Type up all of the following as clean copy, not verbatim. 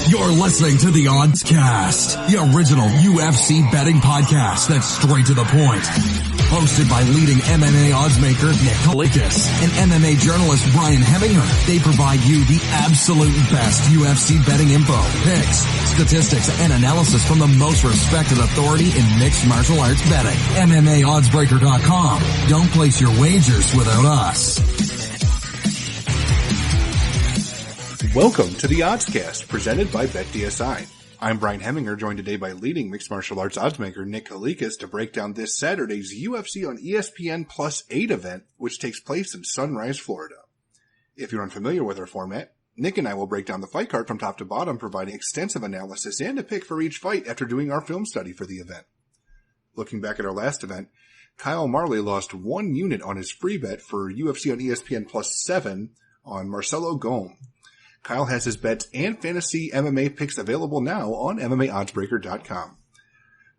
You're listening to the Oddscast, the original UFC betting podcast that's straight to the point. Hosted by leading MMA oddsmaker Nick Kalikas and MMA journalist Brian Hemminger. They provide you the absolute best UFC betting info, picks, statistics, and analysis from the most respected authority in mixed martial arts betting. MMAOddsBreaker.com. Don't place your wagers without us. Welcome to the Oddscast, presented by BetDSI. I'm Brian Hemminger, joined today by leading mixed martial arts oddsmaker Nick Kalikas to break down this Saturday's UFC on ESPN Plus 8 event, which takes place in Sunrise, Florida. If you're unfamiliar with our format, Nick and I will break down the fight card from top to bottom, providing extensive analysis and a pick for each fight after doing our film study for the event. Looking back at our last event, Kyle Marley lost 1 unit on his free bet for UFC on ESPN Plus 7 on Marcelo Gome. Kyle has his bets and fantasy MMA picks available now on MMAOddsBreaker.com.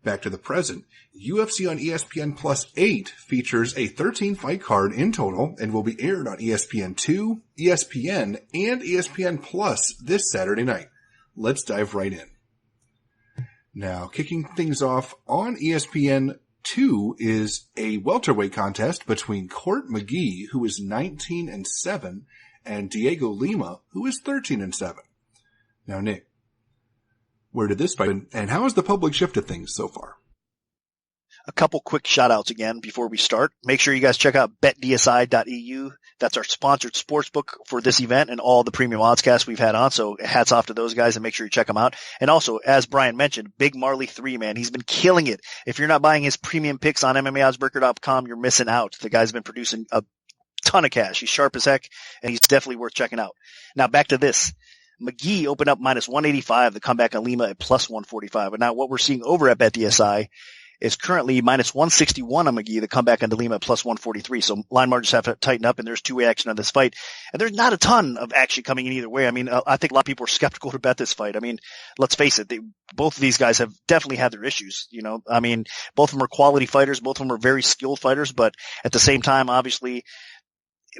Back to the present, UFC on ESPN Plus 8 features a 13-fight card in total and will be aired on ESPN2, ESPN, and ESPN Plus this Saturday night. Let's dive right in. Now, kicking things off on ESPN2 is a welterweight contest between Court McGee, who is 19-7, and Diego Lima, who is 13-7. Now, Nick, where did this fight and how has the public shifted things so far? A couple quick shout outs again before we start. Make sure you guys check out betdsi.eu. That's our sponsored sportsbook for this event and all the premium oddscasts we've had on. So hats off to those guys and make sure you check them out. And also, as Brian mentioned, Big Marley 3, man, he's been killing it. If you're not buying his premium picks on MMAOddsBreaker.com, you're missing out. The guy's been producing a ton of cash. He's sharp as heck, and he's definitely worth checking out. Now back to this. McGee opened up minus 185, the comeback on Lima at plus 145. And now what we're seeing over at BetDSI is currently minus 161 on McGee, the comeback on Lima at plus 143. So line margins have to tighten up, and there's two-way action on this fight. And there's not a ton of action coming in either way. I mean, I think a lot of people are skeptical to bet this fight. I mean, let's face it, both of these guys have definitely had their issues. You know, I mean, both of them are quality fighters. Both of them are very skilled fighters, but at the same time, obviously,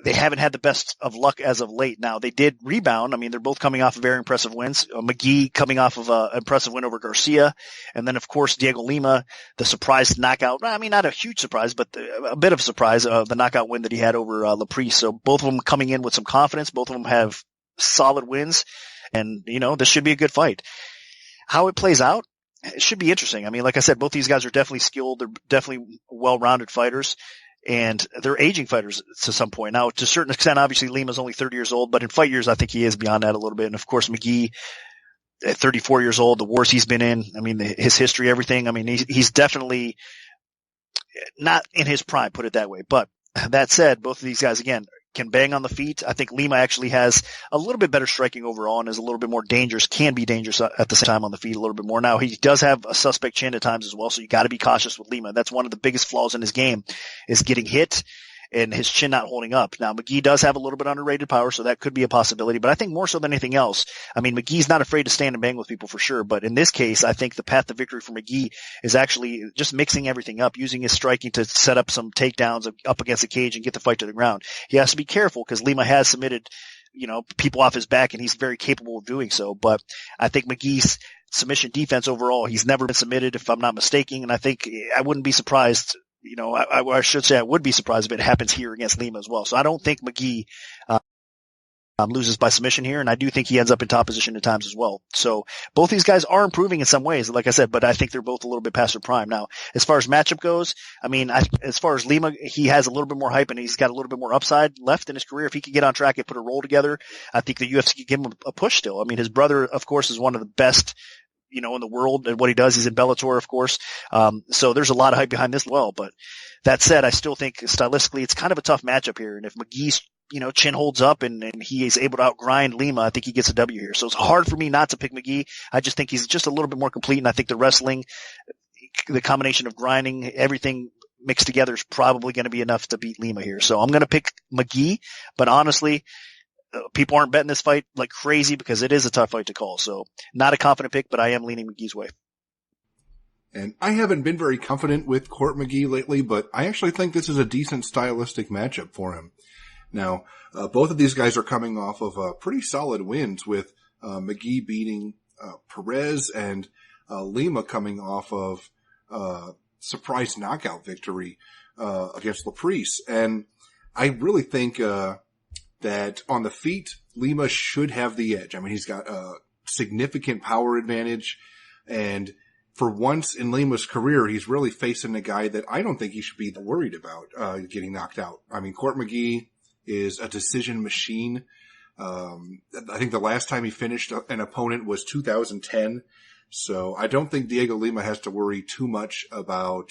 they haven't had the best of luck as of late. Now, they did rebound. I mean, they're both coming off of very impressive wins. McGee coming off of an impressive win over Garcia. And then, of course, Diego Lima, the surprise knockout. I mean, not a huge surprise, but a bit of a surprise, the knockout win that he had over Laprise. So both of them coming in with some confidence. Both of them have solid wins. And, you know, this should be a good fight. How it plays out, it should be interesting. I mean, like I said, both these guys are definitely skilled. They're definitely well-rounded fighters. And they're aging fighters to some point. Now, to a certain extent, obviously, Lima's only 30 years old, but in fight years, I think he is beyond that a little bit. And, of course, McGee, at 34 years old, the wars he's been in, I mean, his history, everything. I mean, he's definitely not in his prime, put it that way. But that said, both of these guys, again, can bang on the feet. I think Lima actually has a little bit better striking overall and is a little bit more dangerous, can be dangerous at the same time on the feet a little bit more. Now, he does have a suspect chin at times as well, so you got to be cautious with Lima. That's one of the biggest flaws in his game, is getting hit and his chin not holding up. Now, McGee does have a little bit underrated power, so that could be a possibility. But I think more so than anything else, I mean, McGee's not afraid to stand and bang with people for sure. But in this case, I think the path to victory for McGee is actually just mixing everything up, using his striking to set up some takedowns up against the cage and get the fight to the ground. He has to be careful because Lima has submitted, you know, people off his back, and he's very capable of doing so. But I think McGee's submission defense overall, he's never been submitted, if I'm not mistaken. And I think I wouldn't be surprised. You know, I should say I would be surprised if it happens here against Lima as well. So I don't think McGee loses by submission here, and I do think he ends up in top position at times as well. So both these guys are improving in some ways, like I said, but I think they're both a little bit past their prime. Now, as far as matchup goes, I mean, as far as Lima, he has a little bit more hype and he's got a little bit more upside left in his career. If he could get on track and put a roll together, I think the UFC could give him a push still. I mean, his brother, of course, is one of the best, you know, in the world at what he does. He's in Bellator, of course. So there's a lot of hype behind this as well. But that said, I still think stylistically it's kind of a tough matchup here. And if McGee's, you know, chin holds up and he is able to outgrind Lima, I think he gets a W here. So it's hard for me not to pick McGee. I just think he's just a little bit more complete. And I think the wrestling, the combination of grinding, everything mixed together is probably going to be enough to beat Lima here. So I'm going to pick McGee, but honestly, people aren't betting this fight like crazy because it is a tough fight to call. So not a confident pick, but I am leaning McGee's way. And I haven't been very confident with Court McGee lately, but I actually think this is a decent stylistic matchup for him. Now, both of these guys are coming off of pretty solid wins, with McGee beating Perez and Lima coming off of surprise knockout victory against Laprise. And I really think that on the feet, Lima should have the edge. I mean, he's got a significant power advantage, and for once in Lima's career, he's really facing a guy that I don't think he should be worried about getting knocked out. I mean, Court McGee is a decision machine. I think the last time he finished an opponent was 2010. So I don't think Diego Lima has to worry too much about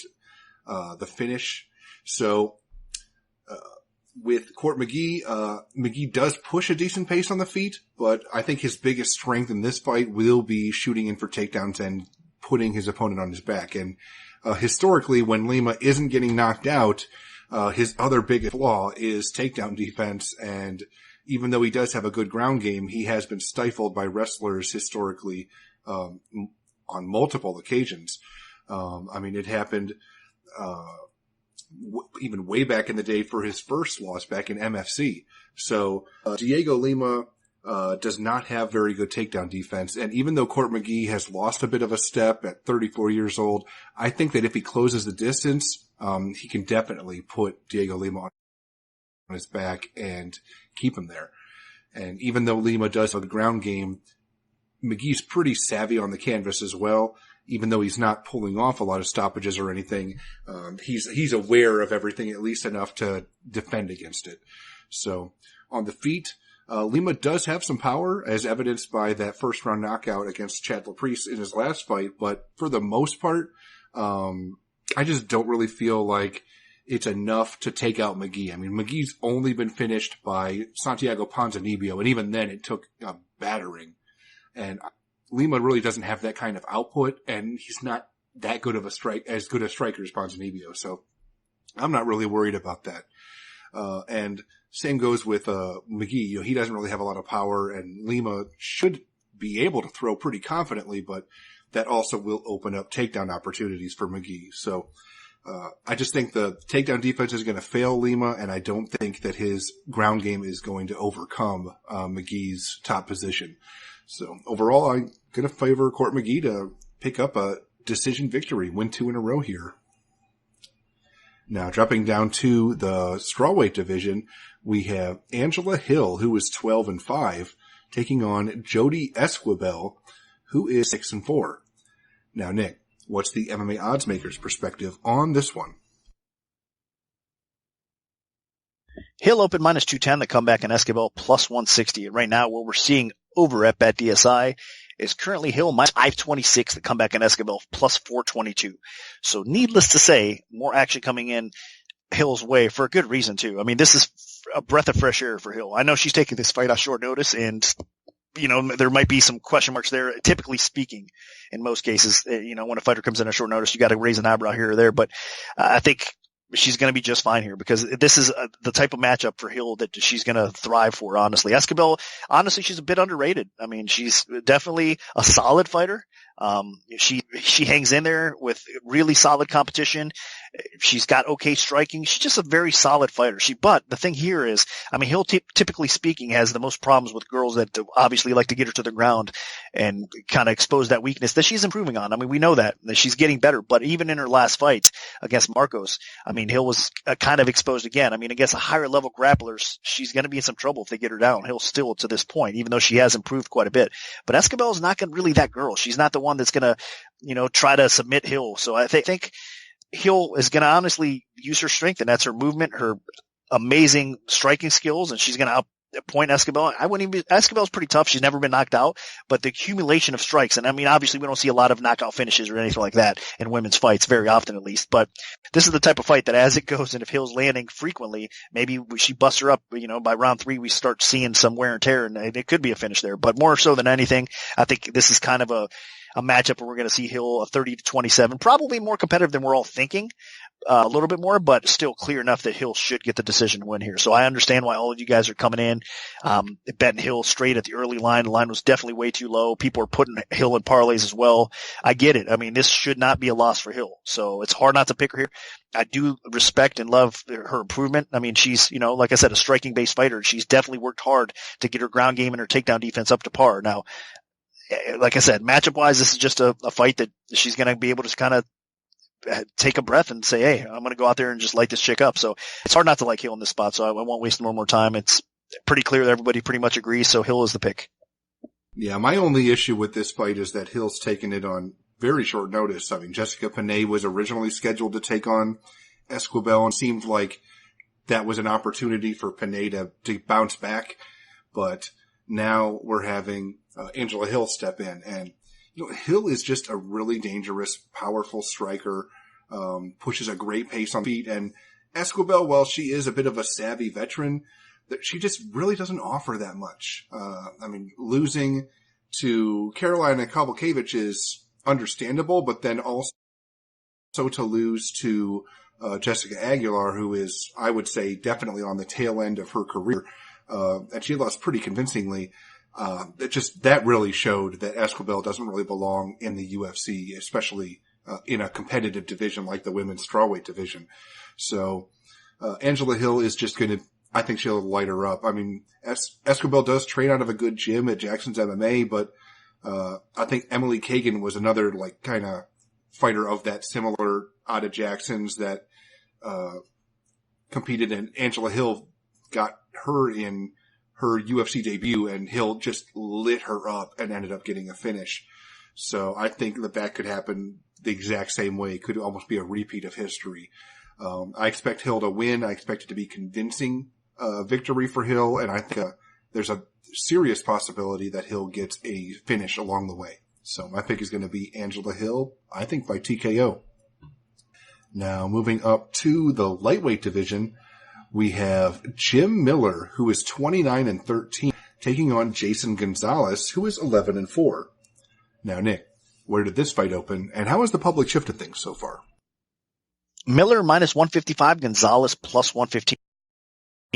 the finish. So with Court McGee, McGee does push a decent pace on the feet, but I think his biggest strength in this fight will be shooting in for takedowns and putting his opponent on his back. And historically, when Lima isn't getting knocked out, his other biggest flaw is takedown defense. And even though he does have a good ground game, he has been stifled by wrestlers historically on multiple occasions. I mean, it happened even way back in the day for his first loss back in MFC. So Diego Lima does not have very good takedown defense. And even though Court McGee has lost a bit of a step at 34 years old, I think that if he closes the distance, he can definitely put Diego Lima on his back and keep him there. And even though Lima does have a ground game, McGee's pretty savvy on the canvas as well. Even though he's not pulling off a lot of stoppages or anything, he's aware of everything at least enough to defend against it. So on the feet, Lima does have some power, as evidenced by that first round knockout against Chad Laprise in his last fight. But for the most part, I just don't really feel like it's enough to take out McGee. I mean, McGee's only been finished by Santiago Ponzinibbio, and even then it took a battering. And Lima really doesn't have that kind of output, and he's not that good of a as good a striker as Ponzinibbio. So I'm not really worried about that. And same goes with McGee. You know, he doesn't really have a lot of power, and Lima should be able to throw pretty confidently, but that also will open up takedown opportunities for McGee. So I just think the takedown defense is going to fail Lima, and I don't think that his ground game is going to overcome McGee's top position. So overall, I'm going to favor Court McGee to pick up a decision victory, win 2 in a row here. Now, dropping down to the strawweight division, we have Angela Hill, who is 12-5, taking on Jody Esquibel, who is 6-4. Now, Nick, what's the MMA odds makers' perspective on this one? Hill open minus 210, the comeback in Esquibel plus 160. And right now, what we're seeing over at BetDSI is currently Hill minus 526, the comeback in Esquibel plus 422. So needless to say, more action coming in Hill's way for a good reason too. I mean, this is a breath of fresh air for Hill. I know she's taking this fight on short notice, and you know, there might be some question marks there. Typically speaking, in most cases, you know, when a fighter comes in on short notice, you got to raise an eyebrow here or there. But I think she's going to be just fine here because this is the type of matchup for Hill that she's going to thrive for, honestly. Esquibel, honestly, she's a bit underrated. I mean, she's definitely a solid fighter. She hangs in there with really solid competition. She's got okay striking. She's just a very solid fighter. But the thing here is, I mean, Hill typically speaking has the most problems with girls that obviously like to get her to the ground and kind of expose that weakness that she's improving on. I mean, we know that she's getting better, but even in her last fight against Marcos, I mean, Hill was kind of exposed again. I mean, against a higher level grapplers, she's going to be in some trouble if they get her down. Hill still to this point, even though she has improved quite a bit. But Esquibel is not really that girl. She's not the one that's going to, you know, try to submit Hill. So I think Hill is going to honestly use her strength, and that's her movement, her amazing striking skills, and she's going to outpoint Esquibel. Esquibel's pretty tough. She's never been knocked out, but the accumulation of strikes, and I mean, obviously we don't see a lot of knockout finishes or anything like that in women's fights very often, at least, but this is the type of fight that as it goes, and if Hill's landing frequently, maybe she busts her up, you know, by round 3, we start seeing some wear and tear, and it could be a finish there, but more so than anything, I think this is kind of a matchup where we're going to see Hill a 30-27, probably more competitive than we're all thinking, a little bit more, but still clear enough that Hill should get the decision win here. So I understand why all of you guys are coming in, betting Hill straight at the early line. The line was definitely way too low. People are putting Hill in parlays as well. I get it. I mean, this should not be a loss for Hill. So it's hard not to pick her here. I do respect and love her improvement. I mean, she's, you know, like I said, a striking based fighter. She's definitely worked hard to get her ground game and her takedown defense up to par. Now, like I said, matchup wise, this is just a fight that she's going to be able to kind of take a breath and say, hey, I'm going to go out there and just light this chick up. So it's hard not to like Hill in this spot. So I won't waste more time. It's pretty clear that everybody pretty much agrees. So Hill is the pick. Yeah. My only issue with this fight is that Hill's taken it on very short notice. I mean, Jessica Penne was originally scheduled to take on Esquivel, and seemed like that was an opportunity for Penne to bounce back. But now we're having Angela Hill step in, and Hill is just a really dangerous, powerful striker, pushes a great pace on feet. And Esquivel, while she is a bit of a savvy veteran, that she just really doesn't offer that much. I mean, losing to Carolina Kowalkiewicz is understandable, but then also to lose to Jessica Aguilar, who is, I would say, definitely on the tail end of her career, and she lost pretty convincingly. That really showed that Esquivel doesn't really belong in the UFC, especially in a competitive division like the women's strawweight division. So Angela Hill is just going to, I think she'll light her up. I mean, Esquivel does train out of a good gym at Jackson's MMA, but I think Emily Kagan was another like kind of fighter of that similar out of Jackson's that competed, and Angela Hill got her in her UFC debut, and Hill just lit her up and ended up getting a finish. So I think that could happen the exact same way. It could almost be a repeat of history. I expect Hill to win. I expect it to be convincing victory for Hill, and I think there's a serious possibility that Hill gets a finish along the way. So my pick is going to be Angela Hill, I think by TKO. Now moving up to the lightweight division, we have Jim Miller, who is 29-13, taking on Jason Gonzalez, who is 11-4. Now, Nick, where did this fight open, and how has the public shifted things so far? Miller minus 155, Gonzalez plus 115.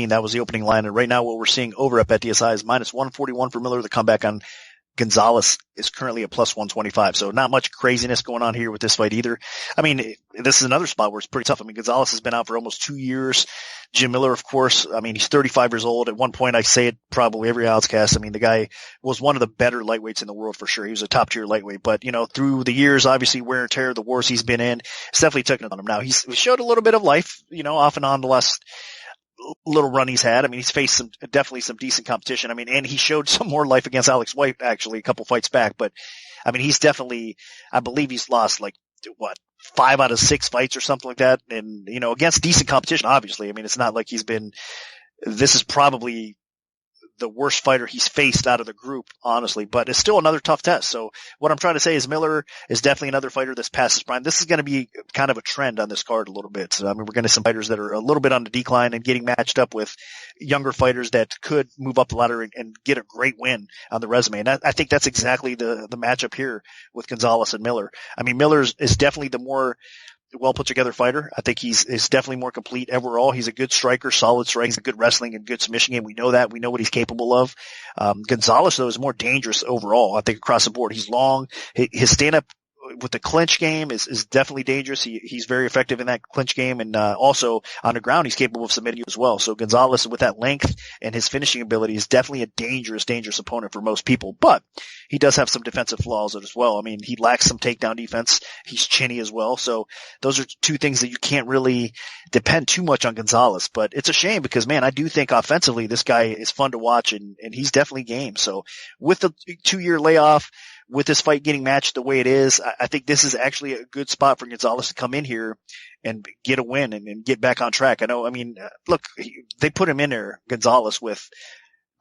That was the opening line. And right now what we're seeing over at BetDSI is minus 141 for Miller. The comeback on Gonzalez is currently at plus 125. So not much craziness going on here with this fight either. I mean, this is another spot where it's pretty tough. I mean, Gonzalez has been out for almost 2 years. Jim Miller, of course, I mean, he's 35 years old. At one point, I say it probably every Oddscast. I mean, the guy was one of the better lightweights in the world for sure. He was a top tier lightweight, but through the years, obviously wear and tear, the wars he's been in, it's definitely taken it on him. Now he showed a little bit of life, off and on the last little run he's had. I mean, he's faced definitely some decent competition. I mean, and he showed some more life against Alex White actually a couple fights back, but I mean, he's definitely, I believe he's lost 5 out of 6 fights or something like that. And, against decent competition, obviously. I mean, it's not like this is probably the worst fighter he's faced out of the group, honestly, but it's still another tough test. So what I'm trying to say is Miller is definitely another fighter that's past his prime. This is going to be kind of a trend on this card a little bit. So, I mean, we're going to see some fighters that are a little bit on the decline and getting matched up with younger fighters that could move up the ladder and get a great win on the resume. And I think that's exactly the matchup here with Gonzalez and Miller. I mean, Miller is definitely the more well put together fighter. I think he's definitely more complete overall. He's a good striker, solid striker. He's a good wrestling and good submission game. We know that. We know what he's capable of. Gonzalez, though, is more dangerous overall. I think across the board, he's long. His stand up with the clinch game is definitely dangerous. He's very effective in that clinch game, and also on the ground he's capable of submitting you as well. So Gonzalez, with that length and his finishing ability, is definitely a dangerous opponent for most people. But he does have some defensive flaws as well. I mean, he lacks some takedown defense. He's chinny as well. So those are two things that you can't really depend too much on Gonzalez. But it's a shame because, man, I do think offensively this guy is fun to watch, and he's definitely game. So with the 2-year layoff, with this fight getting matched the way it is, I think this is actually a good spot for Gonzalez to come in here and get a win and get back on track. I know, I mean, look, they put him in there, Gonzalez, with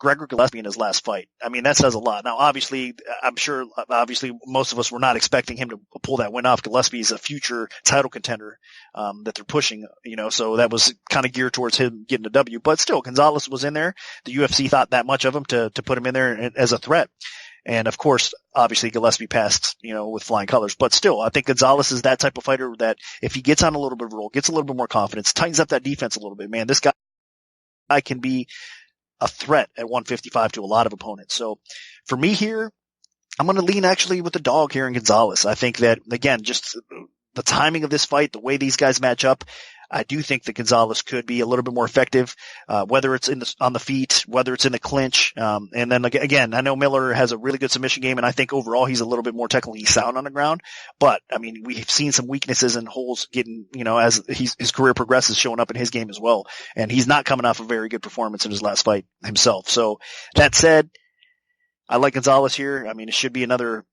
Gregor Gillespie in his last fight. I mean, that says a lot. Now, obviously, I'm sure, most of us were not expecting him to pull that win off. Gillespie is a future title contender that they're pushing, so that was kind of geared towards him getting a W. But still, Gonzalez was in there. The UFC thought that much of him to put him in there as a threat. And of course, obviously Gillespie passed, with flying colors, but still, I think Gonzalez is that type of fighter that if he gets on a little bit of a roll, gets a little bit more confidence, tightens up that defense a little bit, man, this guy can be a threat at 155 to a lot of opponents. So for me here, I'm going to lean actually with the dog here in Gonzalez. I think that, again, just the timing of this fight, the way these guys match up, I do think that Gonzalez could be a little bit more effective, whether it's on the feet, whether it's in the clinch. And then again, I know Miller has a really good submission game, and I think overall he's a little bit more technically sound on the ground. But I mean, we've seen some weaknesses and holes getting, as his career progresses, showing up in his game as well. And he's not coming off a very good performance in his last fight himself. So that said, I like Gonzalez here. I mean, it should be another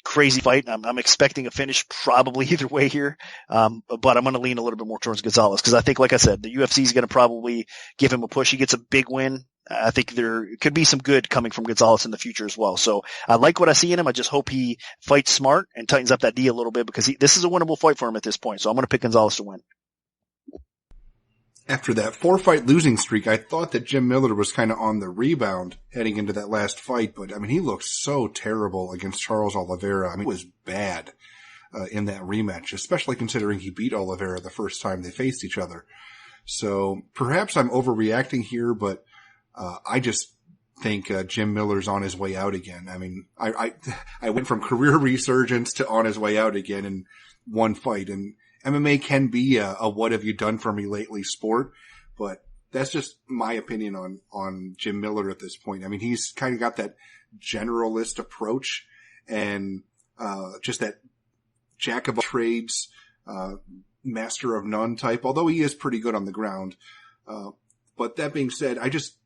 crazy fight. I'm expecting a finish probably either way here. But I'm going to lean a little bit more towards Gonzalez because I think, like I said, the UFC is going to probably give him a push. He gets a big win. I think there could be some good coming from Gonzalez in the future as well. So I like what I see in him. I just hope he fights smart and tightens up that D a little bit because this is a winnable fight for him at this point. So I'm going to pick Gonzalez to win. After that 4-fight losing streak, I thought that Jim Miller was kind of on the rebound heading into that last fight, but I mean, he looked so terrible against Charles Oliveira. I mean, it was bad in that rematch, especially considering he beat Oliveira the first time they faced each other. So perhaps I'm overreacting here, but I just think Jim Miller's on his way out again. I mean, I went from career resurgence to on his way out again in one fight, and MMA can be a what have you done for me lately sport, but that's just my opinion on Jim Miller at this point. I mean, he's kind of got that generalist approach and just that jack of all trades, master of none type, although he is pretty good on the ground. But that being said, I just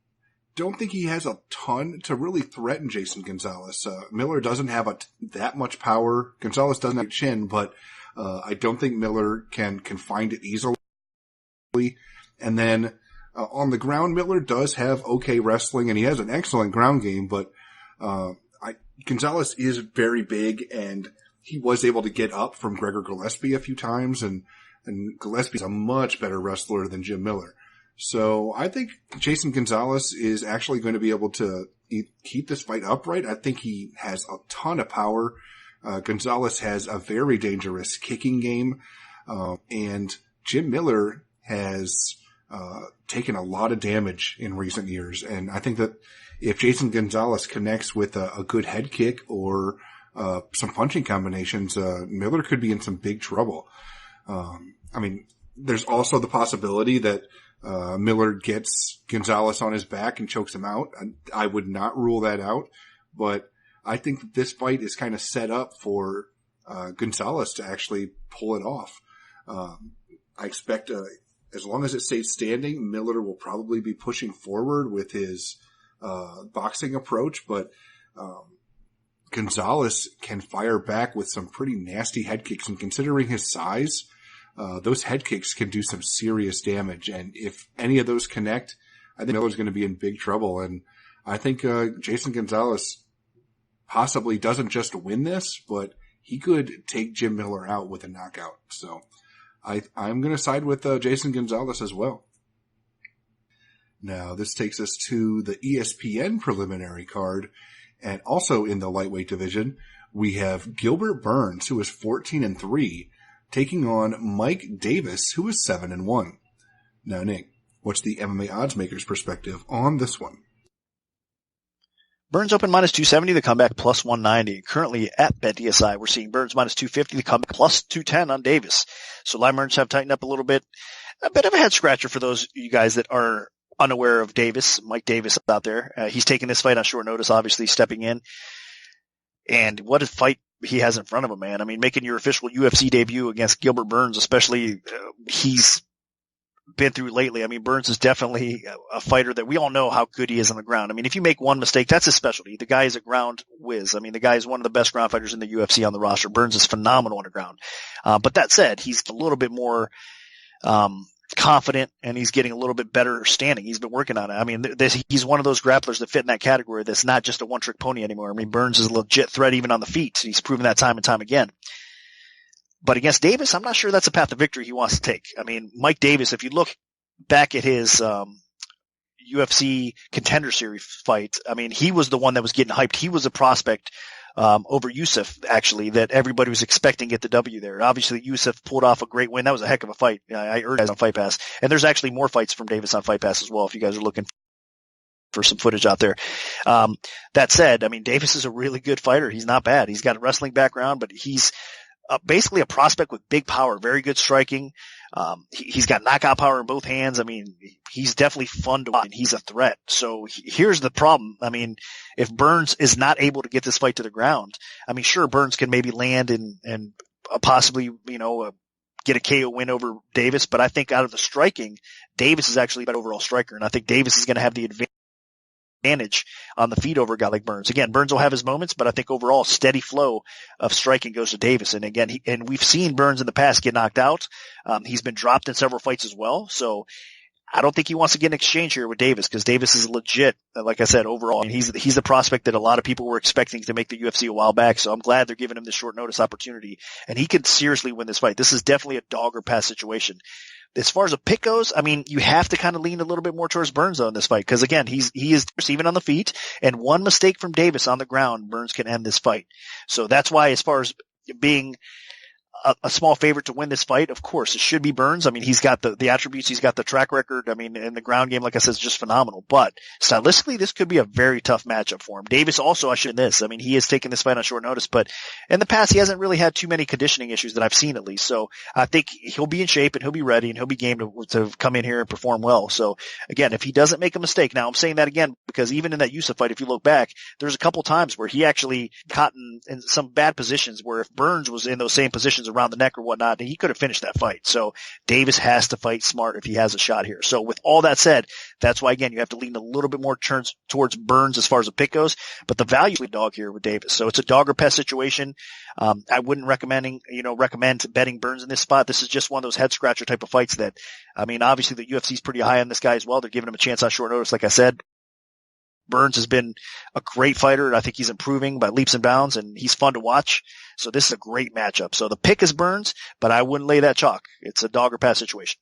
don't think he has a ton to really threaten Jason Gonzalez. Miller doesn't have that much power. Gonzalez doesn't have a chin, but I don't think Miller can find it easily. And then on the ground, Miller does have okay wrestling, and he has an excellent ground game, but Gonzalez is very big, and he was able to get up from Gregor Gillespie a few times, and Gillespie's a much better wrestler than Jim Miller. So I think Jason Gonzalez is actually going to be able to keep this fight upright. I think he has a ton of power. Gonzalez has a very dangerous kicking game, and Jim Miller has taken a lot of damage in recent years. And I think that if Jason Gonzalez connects with a good head kick or some punching combinations, Miller could be in some big trouble. I mean, there's also the possibility that Miller gets Gonzalez on his back and chokes him out. I would not rule that out, but I think that this fight is kind of set up for Gonzalez to actually pull it off. I expect, as long as it stays standing, Miller will probably be pushing forward with his boxing approach, but Gonzalez can fire back with some pretty nasty head kicks, and considering his size, those head kicks can do some serious damage. And if any of those connect, I think Miller's going to be in big trouble. And I think Jason Gonzalez possibly doesn't just win this, but he could take Jim Miller out with a knockout. So I'm going to side with Jason Gonzalez as well. Now, this takes us to the ESPN preliminary card. And also in the lightweight division, we have Gilbert Burns, who is 14-3, taking on Mike Davis, who is 7-1. Now, Nick, what's the MMA oddsmaker's perspective on this one? Burns open minus 270, the comeback plus 190. Currently at BetDSI, we're seeing Burns minus 250, the comeback plus 210 on Davis. So line margins have tightened up a little bit. A bit of a head scratcher for those of you guys that are unaware of Davis, Mike Davis out there. He's taking this fight on short notice, obviously stepping in. And what a fight he has in front of him, man. I mean, making your official UFC debut against Gilbert Burns, especially, he's been through lately. I mean, Burns is definitely a fighter that we all know how good he is on the ground. I mean, if you make one mistake, that's his specialty. The guy is a ground whiz. I mean, the guy is one of the best ground fighters in the UFC on the roster. Burns is phenomenal on the ground. But that said, he's a little bit more confident, and he's getting a little bit better standing. He's been working on it. I mean, he's one of those grapplers that fit in that category that's not just a one-trick pony anymore. I mean, Burns is a legit threat even on the feet. He's proven that time and time again. But against Davis, I'm not sure that's a path to victory he wants to take. I mean, Mike Davis, if you look back at his UFC Contender Series fight, I mean, he was the one that was getting hyped. He was a prospect over Yusuf, actually, that everybody was expecting to get the W there. Obviously, Yusuf pulled off a great win. That was a heck of a fight. I urge guys on Fight Pass. And there's actually more fights from Davis on Fight Pass as well, if you guys are looking for some footage out there. That said, I mean, Davis is a really good fighter. He's not bad. He's got a wrestling background, but he's basically a prospect with big power, very good striking. He's got knockout power in both hands. I mean, he's definitely fun to watch, and he's a threat. So here's the problem. I mean, if Burns is not able to get this fight to the ground, I mean, sure, Burns can maybe land and possibly, get a KO win over Davis, but I think out of the striking, Davis is actually a better overall striker, and I think Davis is going to have the advantage on the feet over a guy like Burns. Again, Burns will have his moments, but I think overall steady flow of striking goes to Davis. And again, we've seen Burns in the past get knocked out. He's been dropped in several fights as well. So I don't think he wants to get an exchange here with Davis, because Davis is legit. Like I said, overall, he's the prospect that a lot of people were expecting to make the UFC a while back. So I'm glad they're giving him this short notice opportunity, and he could seriously win this fight. This is definitely a dog or pass situation. As far as a pick goes, I mean, you have to kind of lean a little bit more towards Burns though in this fight, because again, he is even on the feet, and one mistake from Davis on the ground, Burns can end this fight. So that's why, as far as being a small favorite to win this fight, of course, it should be Burns. I mean, he's got the attributes, he's got the track record. I mean, in the ground game, like I said, is just phenomenal. But stylistically, this could be a very tough matchup for him. Davis also, I mean, he has taken this fight on short notice, but in the past, he hasn't really had too many conditioning issues that I've seen, at least. So I think he'll be in shape and he'll be ready and he'll be game to come in here and perform well. So again, if he doesn't make a mistake, now I'm saying that again, because even in that Yusuf fight, if you look back, there's a couple times where he actually caught in some bad positions, where if Burns was in those same positions around the neck or whatnot, he could have finished that fight. So Davis has to fight smart if he has a shot here. So with all that said, that's why, again, you have to lean a little bit more towards Burns as far as the pick goes, but the value is dog here with Davis. So it's a dog or pest situation. I wouldn't recommend betting Burns in this spot. This is just one of those head scratcher type of fights that, I mean, obviously the UFC is pretty high on this guy as well. They're giving him a chance on short notice. Like I said, Burns has been a great fighter. I think he's improving by leaps and bounds, and he's fun to watch. So this is a great matchup. So the pick is Burns, but I wouldn't lay that chalk. It's a dog or pass situation.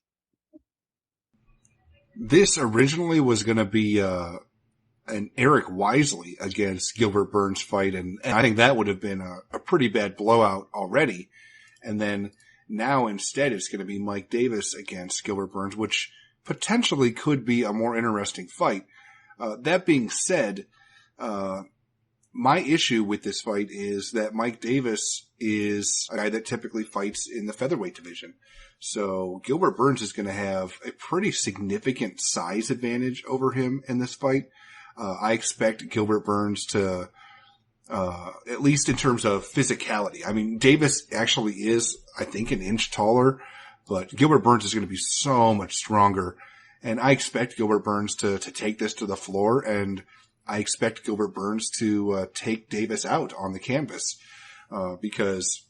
This originally was going to be an Eric Wisely against Gilbert Burns fight, and I think that would have been a pretty bad blowout already. And then now instead it's going to be Mike Davis against Gilbert Burns, which potentially could be a more interesting fight. That being said, my issue with this fight is that Mike Davis is a guy that typically fights in the featherweight division. So Gilbert Burns is going to have a pretty significant size advantage over him in this fight. I expect Gilbert Burns to, at least in terms of physicality. I mean, Davis actually is, I think, an inch taller, but Gilbert Burns is going to be so much stronger. And I expect Gilbert Burns to take this to the floor, and I expect Gilbert Burns to take Davis out on the canvas, because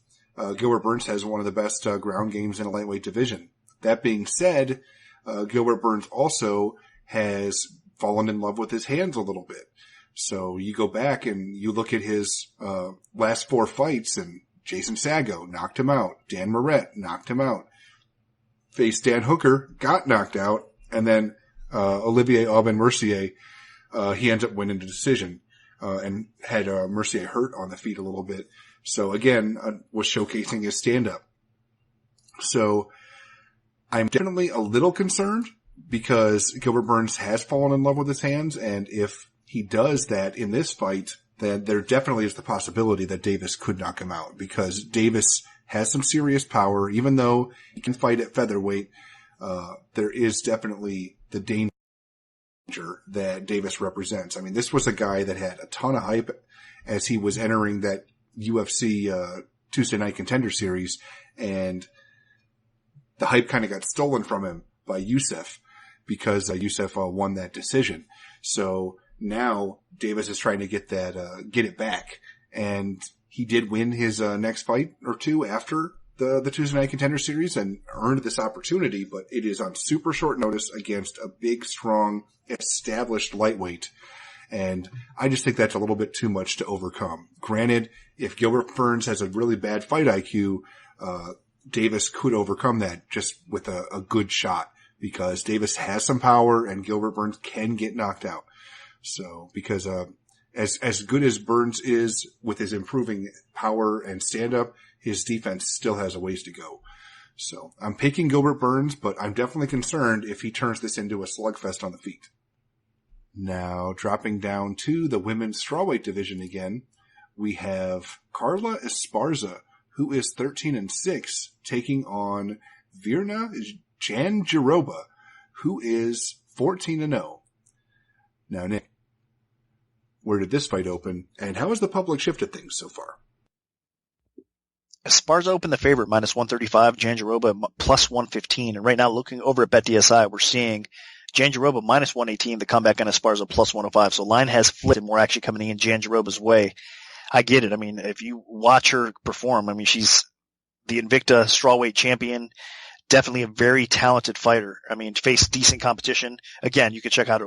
Gilbert Burns has one of the best ground games in a lightweight division. That being said, Gilbert Burns also has fallen in love with his hands a little bit. So you go back and you look at his last 4 fights, and Jason Sago knocked him out. Dan Moret knocked him out. Faced Dan Hooker, got knocked out. And then Olivier Aubin-Mercier, he ends up winning the decision, and had Mercier hurt on the feet a little bit. So again, was showcasing his stand-up. So I'm definitely a little concerned, because Gilbert Burns has fallen in love with his hands, and if he does that in this fight, then there definitely is the possibility that Davis could knock him out, because Davis has some serious power. Even though he can fight at featherweight, there is definitely the danger that Davis represents. I mean, this was a guy that had a ton of hype as he was entering that UFC Tuesday Night Contender Series, and the hype kind of got stolen from him by Yusuf, because Yusuf won that decision. So now Davis is trying to get it back, and he did win his next fight or two after the Tuesday Night Contender Series and earned this opportunity, but it is on super short notice against a big, strong, established lightweight. And I just think that's a little bit too much to overcome. Granted, if Gilbert Burns has a really bad fight IQ, Davis could overcome that just with a good shot, because Davis has some power and Gilbert Burns can get knocked out. So, because as good as Burns is with his improving power and stand-up, his defense still has a ways to go. So I'm picking Gilbert Burns, but I'm definitely concerned if he turns this into a slugfest on the feet. Now, dropping down to the women's strawweight division again, we have Carla Esparza, who is 13-6, taking on Virna Jandiroba, who is 14-0. Now, Nick, where did this fight open, and how has the public shifted things so far? Esparza opened the favorite minus 135, Jandiroba plus 115. And right now, looking over at BetDSI, we're seeing Jandiroba minus 118, the comeback on Esparza plus 105. So line has flipped and more action coming in Jandiroba's way. I get it. I mean, if you watch her perform, I mean, she's the Invicta strawweight champion. Definitely a very talented fighter. I mean, faced decent competition. Again, you can check out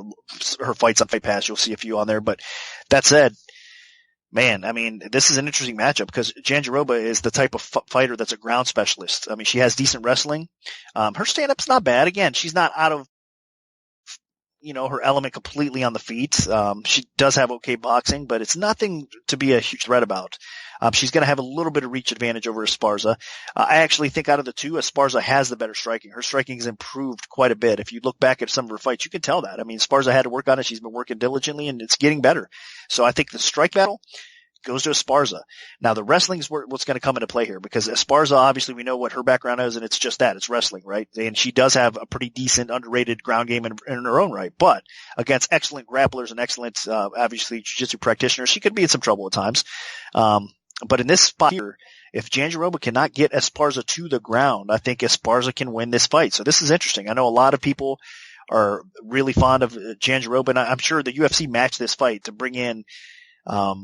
her fights on Fight Pass. You'll see a few on there. But that said, man, I mean, this is an interesting matchup because Jandiroba is the type of fighter that's a ground specialist. I mean, she has decent wrestling. Her stand-up's not bad. Again, she's not out of, her element completely on the feet. She does have okay boxing, but it's nothing to be a huge threat about. She's going to have a little bit of reach advantage over Esparza. I actually think out of the two, Esparza has the better striking. Her striking has improved quite a bit. If you look back at some of her fights, you can tell that. I mean, Esparza had to work on it. She's been working diligently, and it's getting better. So I think the strike battle goes to Esparza. Now, the wrestling is what's going to come into play here because Esparza, obviously, we know what her background is, and it's just that. It's wrestling, right? And she does have a pretty decent, underrated ground game in her own right. But against excellent grapplers and excellent, obviously, jiu-jitsu practitioners, she could be in some trouble at times. But in this spot here, if Jandiroba cannot get Esparza to the ground, I think Esparza can win this fight. So this is interesting. I know a lot of people are really fond of Jandiroba, and I'm sure the UFC matched this fight to bring in a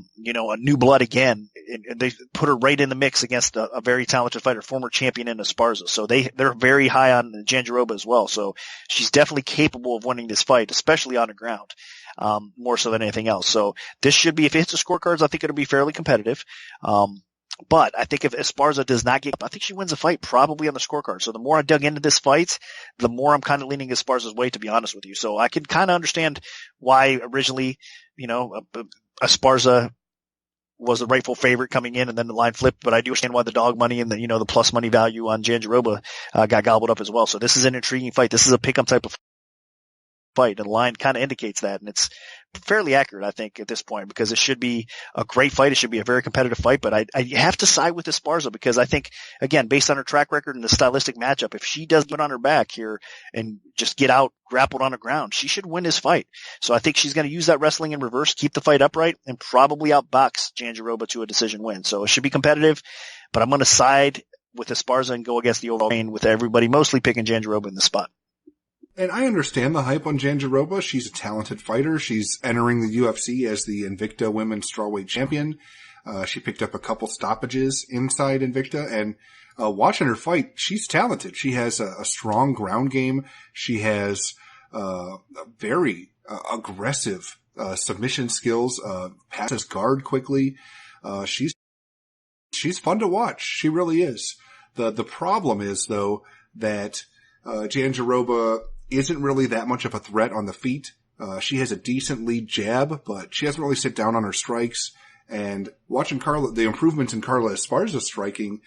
new blood again, and they put her right in the mix against a very talented fighter, former champion in Esparza. So they're very high on Jandiroba as well. So she's definitely capable of winning this fight, especially on the ground, more so than anything else. So this should be, if it hits the scorecards, I think it'll be fairly competitive. But I think if Esparza does not get up, I think she wins the fight probably on the scorecard. So the more I dug into this fight, the more I'm kind of leaning Esparza's way, to be honest with you. So I can kind of understand why originally, Esparza was the rightful favorite coming in and then the line flipped, but I do understand why the dog money and the plus money value on Jandiroba got gobbled up as well. So this is an intriguing fight. This is a pick-em type of fight, and the line kind of indicates that, and it's fairly accurate, I think, at this point, because it should be a great fight. It should be a very competitive fight, but I have to side with Esparza because I think, again, based on her track record and the stylistic matchup, if she does get on her back here and just get out grappled on the ground, she should win this fight. So I think she's going to use that wrestling in reverse, keep the fight upright, and probably outbox Jandiroba to a decision win. So it should be competitive, but I'm going to side with Esparza and go against the overall grain, with everybody mostly picking Jandiroba in the spot. And I understand the hype on Jandiroba. She's a talented fighter. She's entering the UFC as the Invicta Women's Strawweight Champion. She picked up a couple stoppages inside Invicta, and watching her fight, she's talented. She has a strong ground game. She has very aggressive submission skills, passes guard quickly. She's fun to watch. She really is. The problem is, though, that Jandiroba isn't really that much of a threat on the feet. She has a decent lead jab, but she doesn't really sit down on her strikes. And watching the improvements in Carla Esparza's striking,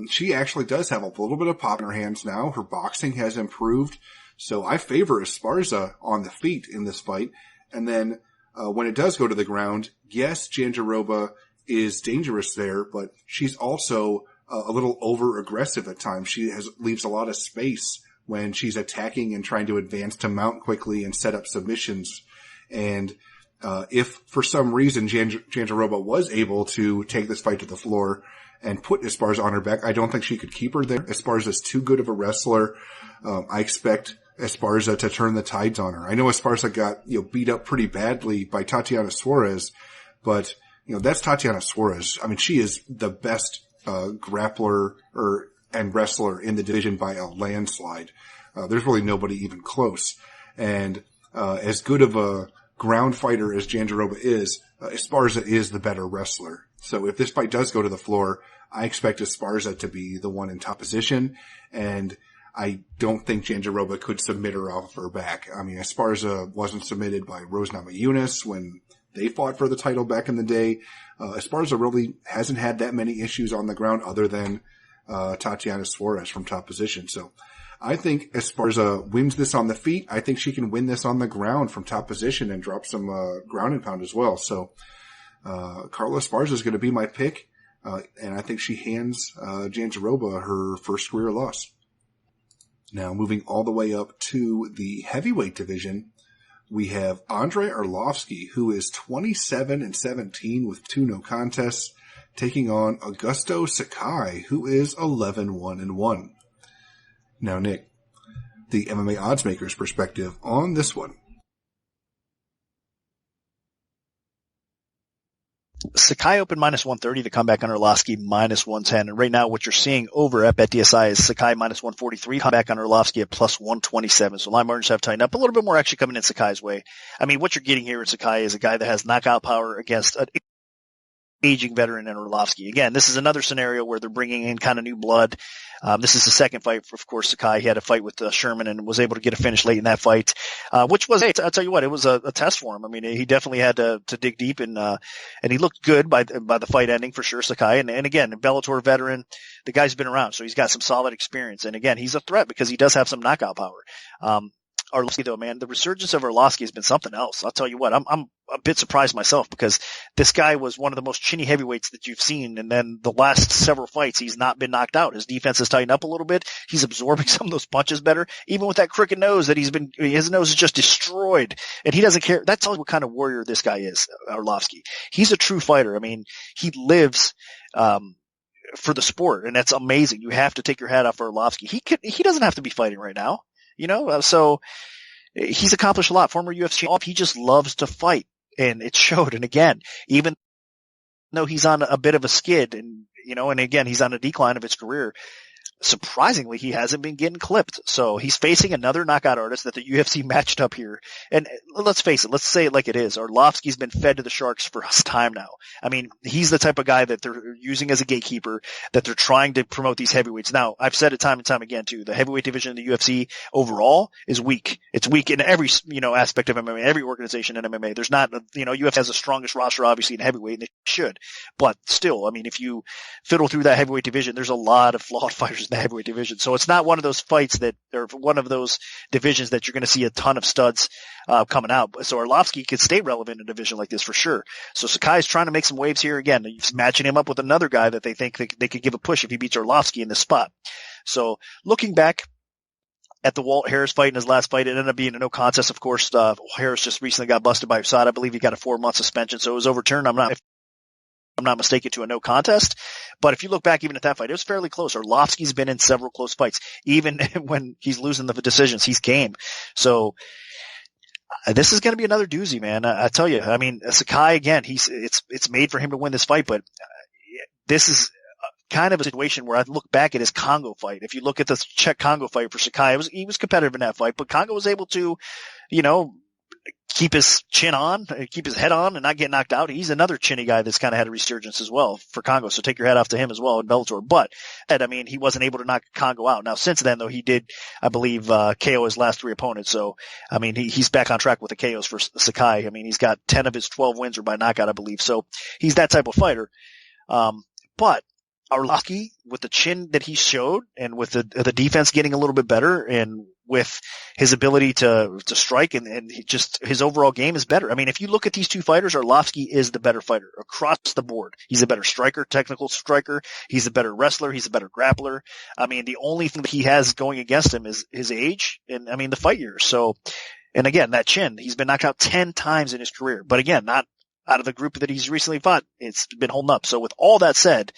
she actually does have a little bit of pop in her hands now. Her boxing has improved. So I favor Esparza on the feet in this fight. And then when it does go to the ground, yes, Jandiroba is dangerous there, but she's also a little over aggressive at times. She leaves a lot of space when she's attacking and trying to advance to mount quickly and set up submissions. And if for some reason Jandiroba was able to take this fight to the floor and put Esparza on her back, I don't think she could keep her there. Esparza's too good of a wrestler. I expect Esparza to turn the tides on her. I know Esparza got beat up pretty badly by Tatiana Suarez, but that's Tatiana Suarez. I mean, she is the best grappler and wrestler in the division by a landslide. There's really nobody even close. And as good of a ground fighter as Jandiroba is, Esparza is the better wrestler. So if this fight does go to the floor, I expect Esparza to be the one in top position, and I don't think Jandiroba could submit her off her back. I mean, Esparza wasn't submitted by Rose Namajunas when they fought for the title back in the day. Esparza really hasn't had that many issues on the ground other than Tatiana Suarez from top position. So I think Esparza wins this on the feet. I think she can win this on the ground from top position and drop some ground and pound as well. So Carla Esparza is going to be my pick. and I think she hands Jandiroba her first career loss. Now, moving all the way up to the heavyweight division, we have Andrei Arlovski, who is 27-17 with 2 no contests, taking on Augusto Sakai, who is 11-1-1. Now, Nick, the MMA oddsmaker's perspective on this one. Sakai opened -130, the comeback on Arlovski -110. And right now what you're seeing over at BetDSI is Sakai -143, comeback on Arlovski at +127. So line margins have tightened up a little bit more actually coming in Sakai's way. I mean, what you're getting here in Sakai is a guy that has knockout power against an aging veteran in Arlovski. Again, this is another scenario where they're bringing in kind of new blood. This is the second fight for, of course, Sakai. He had a fight with Sherman and was able to get a finish late in that fight, which was, hey, I'll tell you what, it was a test for him. I mean, he definitely had to dig deep and he looked good by the fight ending for sure, Sakai. And again, Bellator veteran, the guy's been around, so he's got some solid experience. And again, he's a threat because he does have some knockout power. Arlovski, though, man, the resurgence of Arlovski has been something else. I'll tell you what, I'm a bit surprised myself because this guy was one of the most chinny heavyweights that you've seen. And then the last several fights, he's not been knocked out. His defense has tightened up a little bit. He's absorbing some of those punches better, even with that crooked nose that his nose is just destroyed and he doesn't care. That's all what kind of warrior this guy is, Arlovski. He's a true fighter. I mean, he lives, for the sport, and that's amazing. You have to take your hat off for Arlovski. He doesn't have to be fighting right now. So he's accomplished a lot. Former UFC, he just loves to fight, and it showed. And again, even though he's on a bit of a skid, and again, he's on a decline of his career, surprisingly, he hasn't been getting clipped. So he's facing another knockout artist that the UFC matched up here. And let's face it, let's say it like it is. Arlovski's been fed to the sharks for some time now. I mean, he's the type of guy that they're using as a gatekeeper, that they're trying to promote these heavyweights. Now, I've said it time and time again too. The heavyweight division in the UFC overall is weak. It's weak in every, aspect of MMA, every organization in MMA. There's not, UFC has the strongest roster obviously in heavyweight, and it should. But still, I mean, if you fiddle through that heavyweight division, there's a lot of flawed fighters in the heavyweight division. So it's not one of those fights or one of those divisions that you're going to see a ton of studs coming out. So Arlovski could stay relevant in a division like this for sure. So Sakai's trying to make some waves here again. He's matching him up with another guy that they think they could give a push if he beats Arlovski in this spot. So looking back at the Walt Harris fight in his last fight, it ended up being a no contest. Of course, Harris just recently got busted by USADA. I believe he got a 4-month suspension, so it was overturned. I'm not mistaken, to a no contest. But if you look back even at that fight, it was fairly close. Arlovski's been in several close fights. Even when he's losing the decisions, he's game. So this is going to be another doozy, man. I tell you, I mean, Sakai, again, it's made for him to win this fight, but this is kind of a situation where I look back at his Congo fight. If you look at the Czech Congo fight for Sakai, he was competitive in that fight, but Congo was able to, keep his chin on, keep his head on, and not get knocked out. He's another chinny guy that's kind of had a resurgence as well for Congo. So take your hat off to him as well in Bellator. But, he wasn't able to knock Congo out. Now, since then, though, he did, I believe, KO his last 3 opponents. So, he's back on track with the KOs for Sakai. I mean, he's got 10 of his 12 wins are by knockout, I believe. So he's that type of fighter. But Arlovski, with the chin that he showed and with the defense getting a little bit better and with his ability to strike and just his overall game is better. I mean, if you look at these two fighters, Arlovski is the better fighter across the board. He's a better striker, technical striker. He's a better wrestler. He's a better grappler. I mean, the only thing that he has going against him is his age and, the fight years. So, and again, that chin, he's been knocked out 10 times in his career. But again, not out of the group that he's recently fought. It's been holding up. So with all that said,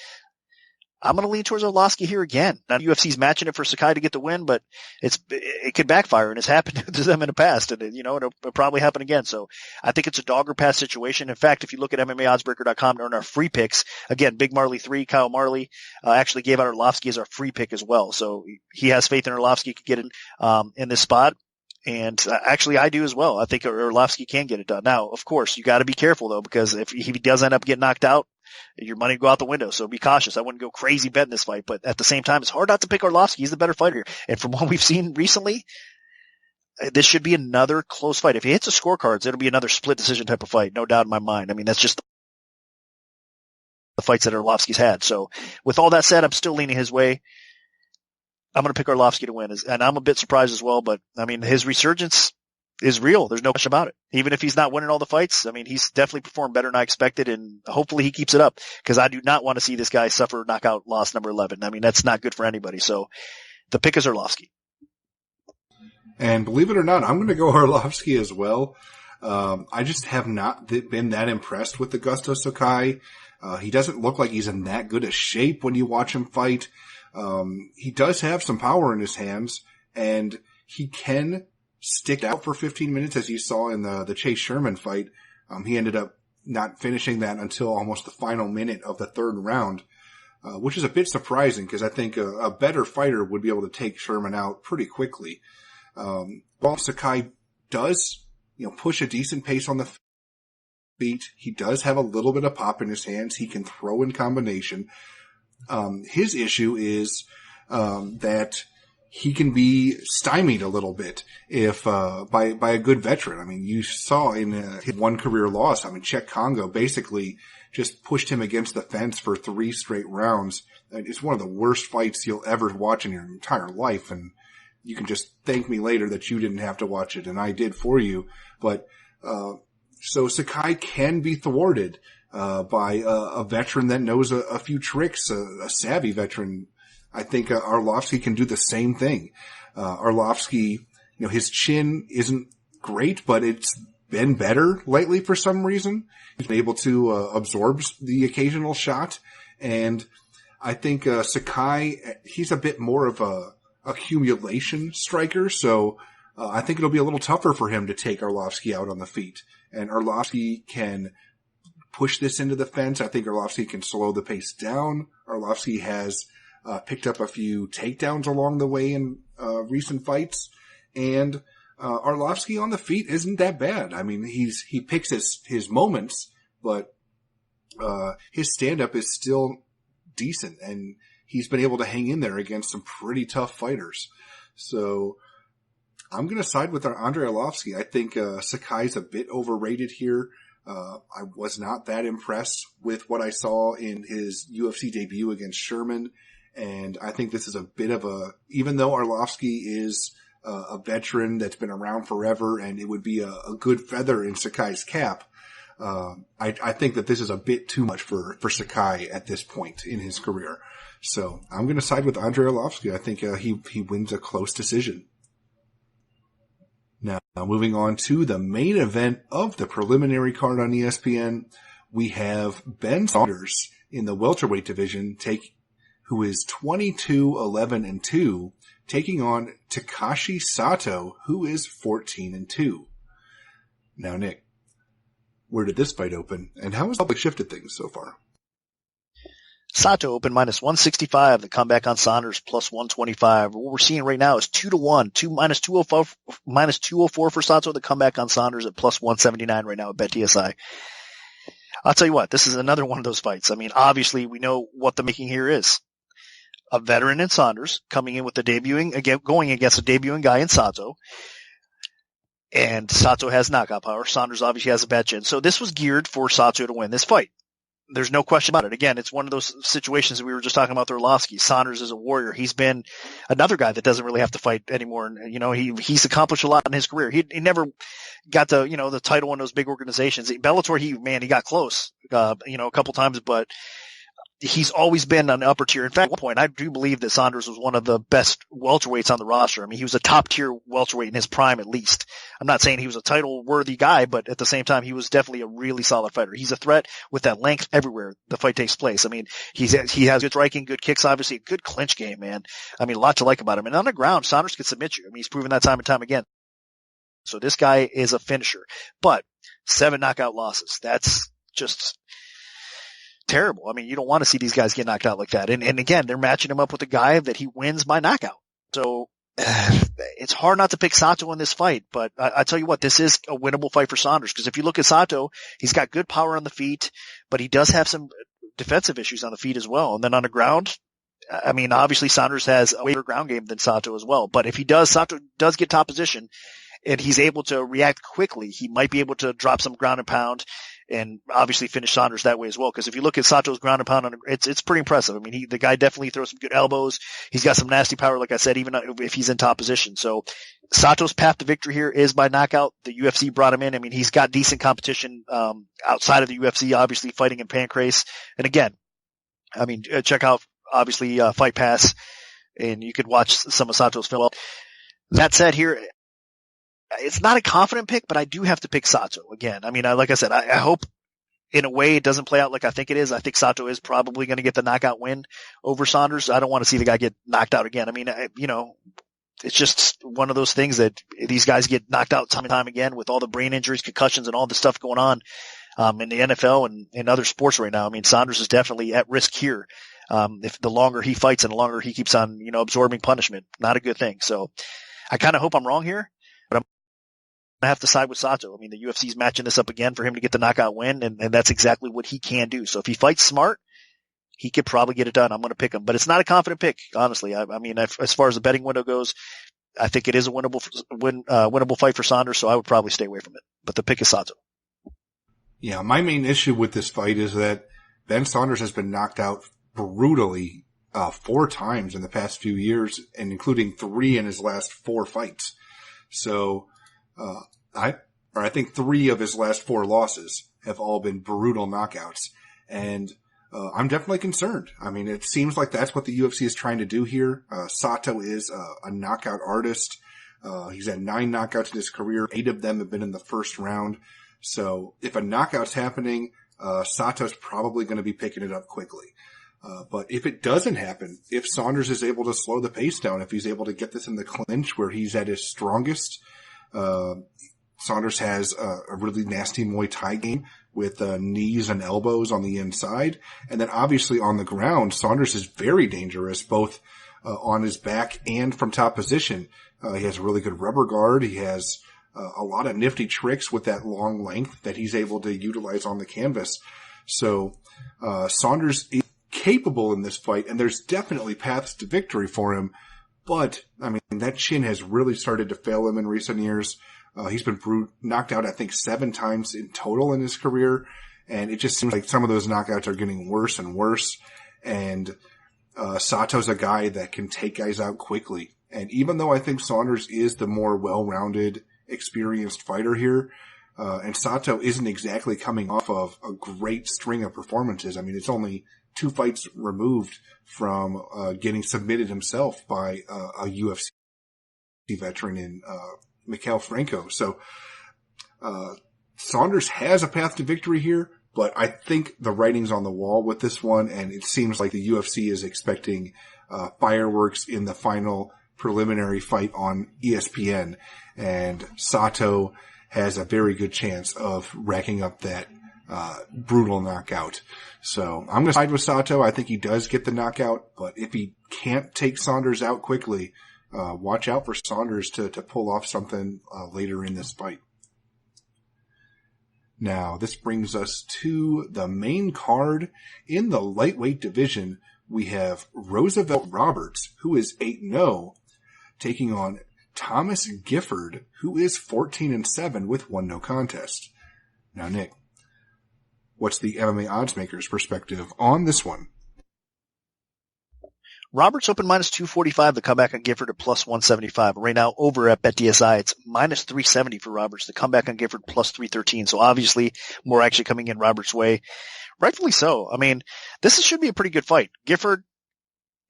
I'm going to lean towards Arlovski here again. Now, UFC's matching it for Sakai to get the win, but it could backfire, and it's happened to them in the past, and it'll probably happen again. So I think it's a dog or pass situation. In fact, if you look at MMAOddsBreaker.com to earn our free picks, again, Big Marley 3, Kyle Marley, actually gave out Arlovski as our free pick as well. So he has faith in Arlovski could get in this spot. And actually, I do as well. I think Arlovski can get it done. Now, of course, you got to be careful though, because if he does end up getting knocked out, your money will go out the window. So be cautious. I wouldn't go crazy betting this fight, but at the same time, it's hard not to pick Arlovski. He's the better fighter. And from what we've seen recently, this should be another close fight. If he hits the scorecards, it'll be another split decision type of fight. No doubt in my mind. I mean, that's just the fights that Arlovski's had. So with all that said, I'm still leaning his way. I'm going to pick Arlovski to win, and I'm a bit surprised as well. But I mean, his resurgence is real. There's no question about it. Even if he's not winning all the fights, I mean, he's definitely performed better than I expected, and hopefully he keeps it up, because I do not want to see this guy suffer knockout loss number 11. I mean, that's not good for anybody. So the pick is Arlovski. And believe it or not, I'm going to go Arlovski as well. I just have not been that impressed with Augusto Sakai. He doesn't look like he's in that good a shape when you watch him fight. He does have some power in his hands, and he can stick out for 15 minutes, as you saw in the Chase Sherman fight. He ended up not finishing that until almost the final minute of the third round, which is a bit surprising, because I think a better fighter would be able to take Sherman out pretty quickly. While Sakai does, push a decent pace on the feet, he does have a little bit of pop in his hands. He can throw in combination. His issue is that he can be stymied a little bit if by a good veteran. I mean, you saw in his one career loss, Czech Congo basically just pushed him against the fence for 3 straight rounds. It's one of the worst fights you'll ever watch in your entire life, and you can just thank me later that you didn't have to watch it, and I did for you. But so Sakai can be thwarted by a veteran that knows a few tricks, a savvy veteran. I think Arlovski can do the same thing. Arlovski, his chin isn't great, but it's been better lately for some reason. He's been able to absorb the occasional shot. And I think Sakai, he's a bit more of a accumulation striker. So I think it'll be a little tougher for him to take Arlovski out on the feet. And Arlovski can push this into the fence. I think Arlovski can slow the pace down. Arlovski has picked up a few takedowns along the way in recent fights, and Arlovski on the feet isn't that bad. I mean, he picks his moments, but his stand-up is still decent, and he's been able to hang in there against some pretty tough fighters. So I'm going to side with Andrei Arlovski. I think Sakai's a bit overrated here. I was not that impressed with what I saw in his UFC debut against Sherman. And I think this is a bit of even though Arlovski is a veteran that's been around forever, and it would be a good feather in Sakai's cap, I think that this is a bit too much for Sakai at this point in his career. So I'm going to side with Andrei Arlovski. I think he wins a close decision. Now, moving on to the main event of the preliminary card on ESPN, we have Ben Saunders in the welterweight division who is 22-11-2, taking on Takashi Sato, who is 14-2. Now, Nick, where did this fight open, and how has the public shifted things so far? Sato opened minus 165. The comeback on Saunders plus 125. What we're seeing right now is 2-1, minus 204 for Sato. The comeback on Saunders at plus 179 right now at BetDSI. I'll tell you what, this is another one of those fights. I mean, obviously we know what the making here is. A veteran in Saunders coming in with going against a debuting guy in Sato. And Sato has knockout power. Saunders obviously has a bad chin. So this was geared for Sato to win this fight. There's no question about it. Again, it's one of those situations that we were just talking about with Arlovski. Saunders is a warrior. He's been another guy that doesn't really have to fight anymore. And, he's accomplished a lot in his career. He never got the title in those big organizations. Bellator, he got close, a couple times, but he's always been on the upper tier. In fact, at one point, I do believe that Saunders was one of the best welterweights on the roster. I mean, he was a top tier welterweight in his prime, at least. I'm not saying he was a title worthy guy, but at the same time, he was definitely a really solid fighter. He's a threat with that length everywhere the fight takes place. I mean, he has good striking, good kicks, obviously a good clinch game, man. I mean, a lot to like about him. And on the ground, Saunders can submit you. I mean, he's proven that time and time again. So this guy is a finisher, but 7 knockout losses. That's just terrible. I mean, you don't want to see these guys get knocked out like that. And again, they're matching him up with a guy that he wins by knockout. So it's hard not to pick Sato in this fight, but I tell you what, this is a winnable fight for Saunders, because if you look at Sato, he's got good power on the feet, but he does have some defensive issues on the feet as well. And then on the ground, I mean, obviously Saunders has a better ground game than Sato as well, but if Sato does get top position and he's able to react quickly, he might be able to drop some ground and pound and obviously finish Saunders that way as well. Because if you look at Sato's ground and pound, it's pretty impressive. I mean, the guy definitely throws some good elbows. He's got some nasty power, like I said, even if he's in top position. So Sato's path to victory here is by knockout. The UFC brought him in. I mean, he's got decent competition outside of the UFC, obviously fighting in Pancrase. And again, I mean, check out obviously Fight Pass, and you could watch some of Sato's film. That said, here, it's not a confident pick, but I do have to pick Sato again. I mean, like I said, I hope in a way it doesn't play out like I think it is. I think Sato is probably going to get the knockout win over Saunders. I don't want to see the guy get knocked out again. I mean, it's just one of those things that these guys get knocked out time and time again with all the brain injuries, concussions, and all the stuff going on in the NFL and in other sports right now. I mean, Saunders is definitely at risk here. If the longer he fights and the longer he keeps on, absorbing punishment, not a good thing. So I kind of hope I'm wrong here, but I'm going to have to side with Sato. I mean, the UFC's matching this up again for him to get the knockout win, and that's exactly what he can do. So if he fights smart, he could probably get it done. I'm going to pick him, but it's not a confident pick, honestly. I mean, as far as the betting window goes, I think it is a winnable fight for Saunders, so I would probably stay away from it. But the pick is Sato. Yeah, my main issue with this fight is that Ben Saunders has been knocked out brutally 4 times in the past few years, and including 3 in his last 4 fights. So I think 3 of his last 4 losses have all been brutal knockouts, and I'm definitely concerned. I mean, it seems like that's what the UFC is trying to do here. Sato is a knockout artist. He's had 9 knockouts in his career. 8 of them have been in the first round. So if a knockout's happening, Sato's probably going to be picking it up quickly. But if it doesn't happen, if Saunders is able to slow the pace down, if he's able to get this in the clinch where he's at his strongest, Saunders has a really nasty Muay Thai game with knees and elbows on the inside. And then obviously on the ground, Saunders is very dangerous, both on his back and from top position. He has a really good rubber guard. He has a lot of nifty tricks with that long length that he's able to utilize on the canvas. So Saunders is capable in this fight, and there's definitely paths to victory for him. But, I mean, that chin has really started to fail him in recent years. He's been knocked out, I think, 7 times in total in his career, and it just seems like some of those knockouts are getting worse and worse. And Sato's a guy that can take guys out quickly. And even though I think Saunders is the more well-rounded, experienced fighter here, and Sato isn't exactly coming off of a great string of performances. I mean, it's only 2 fights removed from getting submitted himself by a UFC veteran in Mikhail Franco. So Saunders has a path to victory here, but I think the writing's on the wall with this one, and it seems like the UFC is expecting fireworks in the final preliminary fight on ESPN, and Sato has a very good chance of racking up that brutal knockout. So I'm going to side with Sato. I think he does get the knockout, but if he can't take Saunders out quickly, watch out for Saunders to pull off something later in this fight. Now, this brings us to the main card. In the lightweight division, we have Roosevelt Roberts, who is 8-0, taking on Thomas Gifford, who is 14-7 with 1 no contest. Now, Nick, what's the MMA oddsmaker's perspective on this one? Roberts open minus 245, the comeback on Gifford at plus 175. Right now over at BetDSI, it's minus 370 for Roberts. The comeback on Gifford plus 313. So obviously more action coming in Roberts' way. Rightfully so. I mean, this should be a pretty good fight. Gifford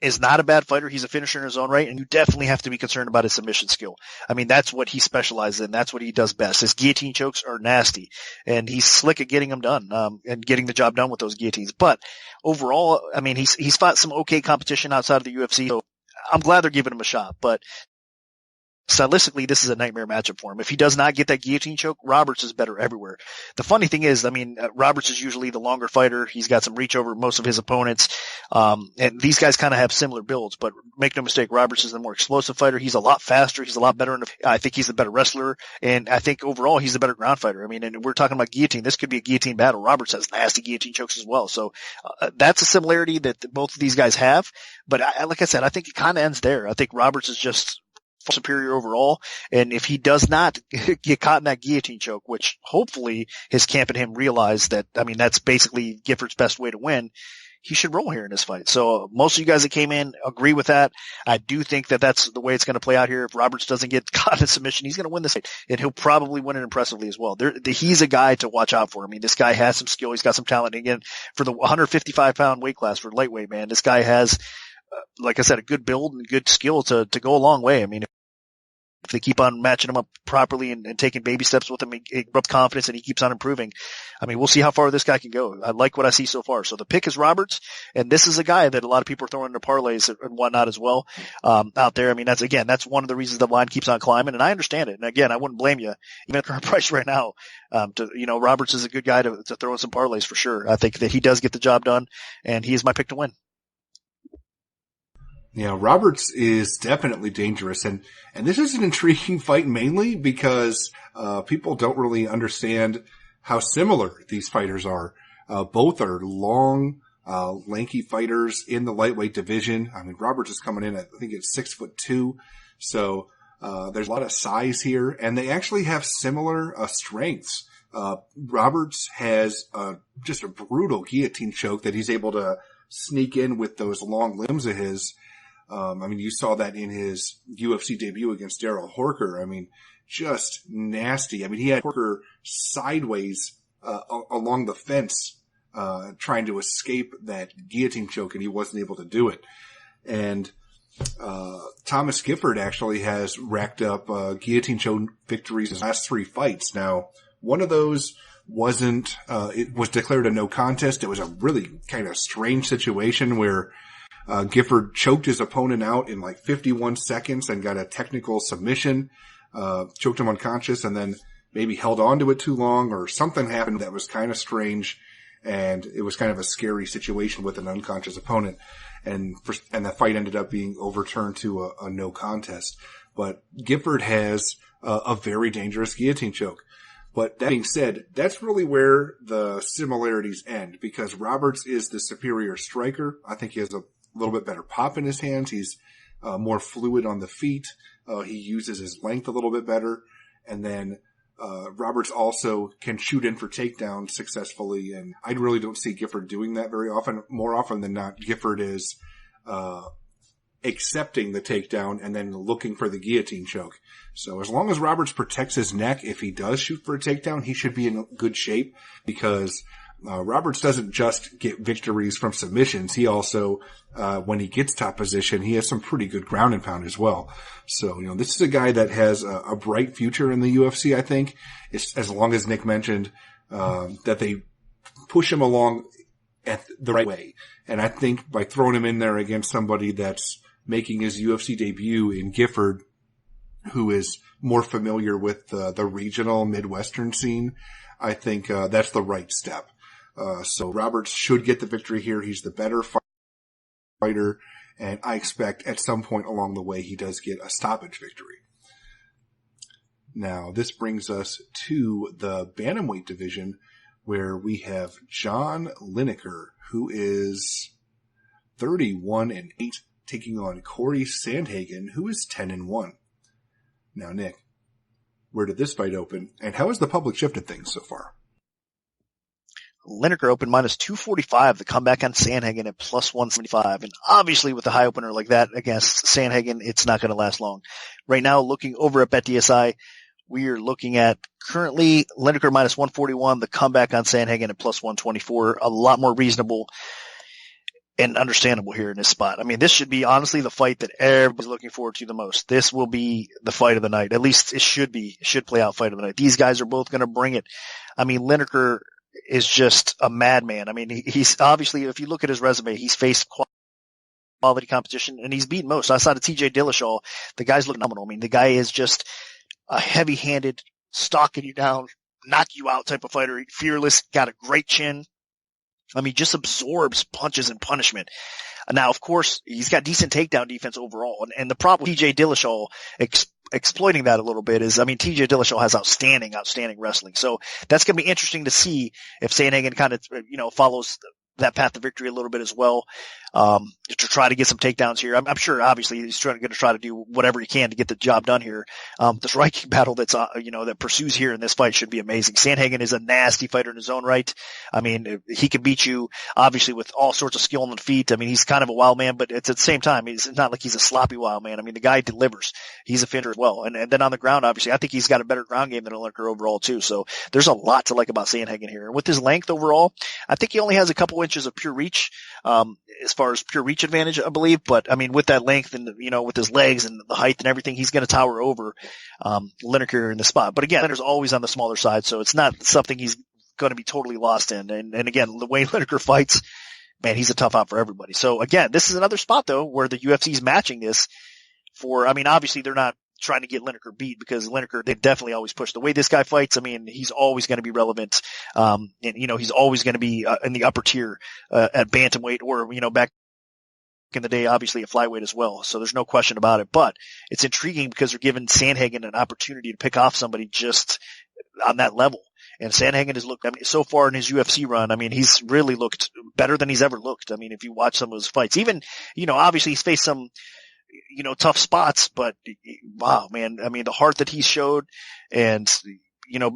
is not a bad fighter. He's a finisher in his own right, and you definitely have to be concerned about his submission skill. I mean, that's what he specializes in. That's what he does best. His guillotine chokes are nasty, and he's slick at getting them done, and getting the job done with those guillotines. But overall, I mean, he's fought some okay competition outside of the UFC, so I'm glad they're giving him a shot. But stylistically, this is a nightmare matchup for him. If he does not get that guillotine choke, Roberts is better everywhere. The funny thing is, I mean, Roberts is usually the longer fighter. He's got some reach over most of his opponents. And these guys kind of have similar builds, but make no mistake, Roberts is the more explosive fighter. He's a lot faster. He's a lot better. I think he's the better wrestler. And I think overall, he's the better ground fighter. I mean, and we're talking about guillotine. This could be a guillotine battle. Roberts has nasty guillotine chokes as well. So that's a similarity that both of these guys have. But like I said, I think it kind of ends there. I think Roberts is just superior overall. And if he does not get caught in that guillotine choke, which hopefully his camp and him realize that, I mean, that's basically Gifford's best way to win, he should roll here in this fight. So most of you guys that came in agree with that. I do think that that's the way it's going to play out here. If Roberts doesn't get caught in submission, he's going to win this fight, and he'll probably win it impressively as well. He's a guy to watch out for. I mean, this guy has some skill. He's got some talent. And again, for the 155-pound weight class for lightweight, man, this guy has, like I said, a good build and good skill to go a long way. I mean, if they keep on matching him up properly and taking baby steps with him, he rubs confidence and he keeps on improving. I mean, we'll see how far this guy can go. I like what I see so far. So the pick is Roberts, and this is a guy that a lot of people are throwing into parlays and whatnot as well, out there. I mean, that's one of the reasons the line keeps on climbing, and I understand it. And again, I wouldn't blame you, even at the current price right now. Roberts is a good guy to throw in some parlays for sure. I think that he does get the job done, and he is my pick to win. Yeah, Roberts is definitely dangerous, and this is an intriguing fight mainly because people don't really understand how similar these fighters are. Both are long, lanky fighters in the lightweight division. I mean, Roberts is coming in at, I think it's 6'2", so there's a lot of size here, and they actually have similar strengths. Roberts has just a brutal guillotine choke that he's able to sneak in with those long limbs of his. I mean, you saw that in his UFC debut against Daryl Horker. I mean, just nasty. I mean, he had Horker sideways along the fence trying to escape that guillotine choke, and he wasn't able to do it. And Thomas Gifford actually has racked up guillotine choke victories in his last 3 fights. Now, one of those it was declared a no contest. It was a really kind of strange situation where Gifford choked his opponent out in like 51 seconds and got a technical submission, choked him unconscious, and then maybe held on to it too long, or something happened that was kind of strange, and it was kind of a scary situation with an unconscious opponent, and the fight ended up being overturned to a no contest. But Gifford has a very dangerous guillotine choke. But that being said, that's really where the similarities end, because Roberts is the superior striker. I think he has a little bit better pop in his hands. He's more fluid on the feet. He uses his length a little bit better. And then Roberts also can shoot in for takedowns successfully. And I really don't see Gifford doing that very often. More often than not, Gifford is accepting the takedown and then looking for the guillotine choke. So as long as Roberts protects his neck, if he does shoot for a takedown, he should be in good shape, because Roberts doesn't just get victories from submissions. He also, when he gets top position, he has some pretty good ground and pound as well. So, this is a guy that has a bright future in the UFC, I think, as long as Nick mentioned, that they push him along at the right way. And I think by throwing him in there against somebody that's making his UFC debut in Gifford, who is more familiar with the regional Midwestern scene, I think that's the right step. So Roberts should get the victory here. He's the better fighter, and I expect at some point along the way he does get a stoppage victory. Now, this brings us to the bantamweight division, where we have John Lineker, who is 31-8, taking on Corey Sandhagen, who is 10-1. Now, Nick, where did this fight open, and how has the public shifted things so far? Lineker opened minus 245, the comeback on Sandhagen at plus 175. And obviously with a high opener like that against Sandhagen, it's not going to last long. Right now, looking over at BetDSI, we are looking at currently Lineker minus 141, the comeback on Sandhagen at plus 124, a lot more reasonable and understandable here in this spot. I mean, this should be honestly the fight that everybody's looking forward to the most. This will be the fight of the night. At least it should play out fight of the night. These guys are both going to bring it. I mean, Lineker is just a madman. I mean, he's obviously, if you look at his resume, he's faced quality competition and he's beaten most. Outside of TJ Dillashaw, the guy's look phenomenal. I mean, the guy is just a heavy-handed, stalking you down, knock you out type of fighter. Fearless, got a great chin. I mean, just absorbs punches and punishment. Now, of course, he's got decent takedown defense overall. And the problem with TJ Dillashaw exploiting that a little bit is, I mean, TJ Dillashaw has outstanding wrestling. So that's going to be interesting to see if Sandhagen kind of, follows that path to victory a little bit as well. to try to get some takedowns here. I'm sure obviously he's going to try to do whatever he can to get the job done here. The striking battle that's, that pursues here in this fight should be amazing. Sandhagen is a nasty fighter in his own right. I mean, he can beat you obviously with all sorts of skill on the feet. I mean, he's kind of a wild man, but it's at the same time, it's not like he's a sloppy wild man. I mean, the guy delivers. He's a finisher as well. And then on the ground, obviously, I think he's got a better ground game than Lineker overall too. So there's a lot to like about Sandhagen here. And with his length overall, I think he only has a couple inches of pure reach, as far as pure reach advantage, I believe. But I mean, with that length and, with his legs and the height and everything, he's going to tower over, Lineker in the spot. But again, Lineker's always on the smaller side. So it's not something he's going to be totally lost in. And again, the way Lineker fights, man, he's a tough out for everybody. So again, this is another spot though, where the UFC's matching this obviously they're not trying to get Lineker beat, because Lineker, they definitely always push the way this guy fights. I mean, he's always going to be relevant. And he's always going to be in the upper tier, at bantamweight or, back in the day, obviously at flyweight as well. So there's no question about it, but it's intriguing because they're giving Sandhagen an opportunity to pick off somebody just on that level. And Sandhagen has looked, so far in his UFC run, he's really looked better than he's ever looked. If you watch some of his fights, even, obviously he's faced some, tough spots, but wow, man. The heart that he showed and,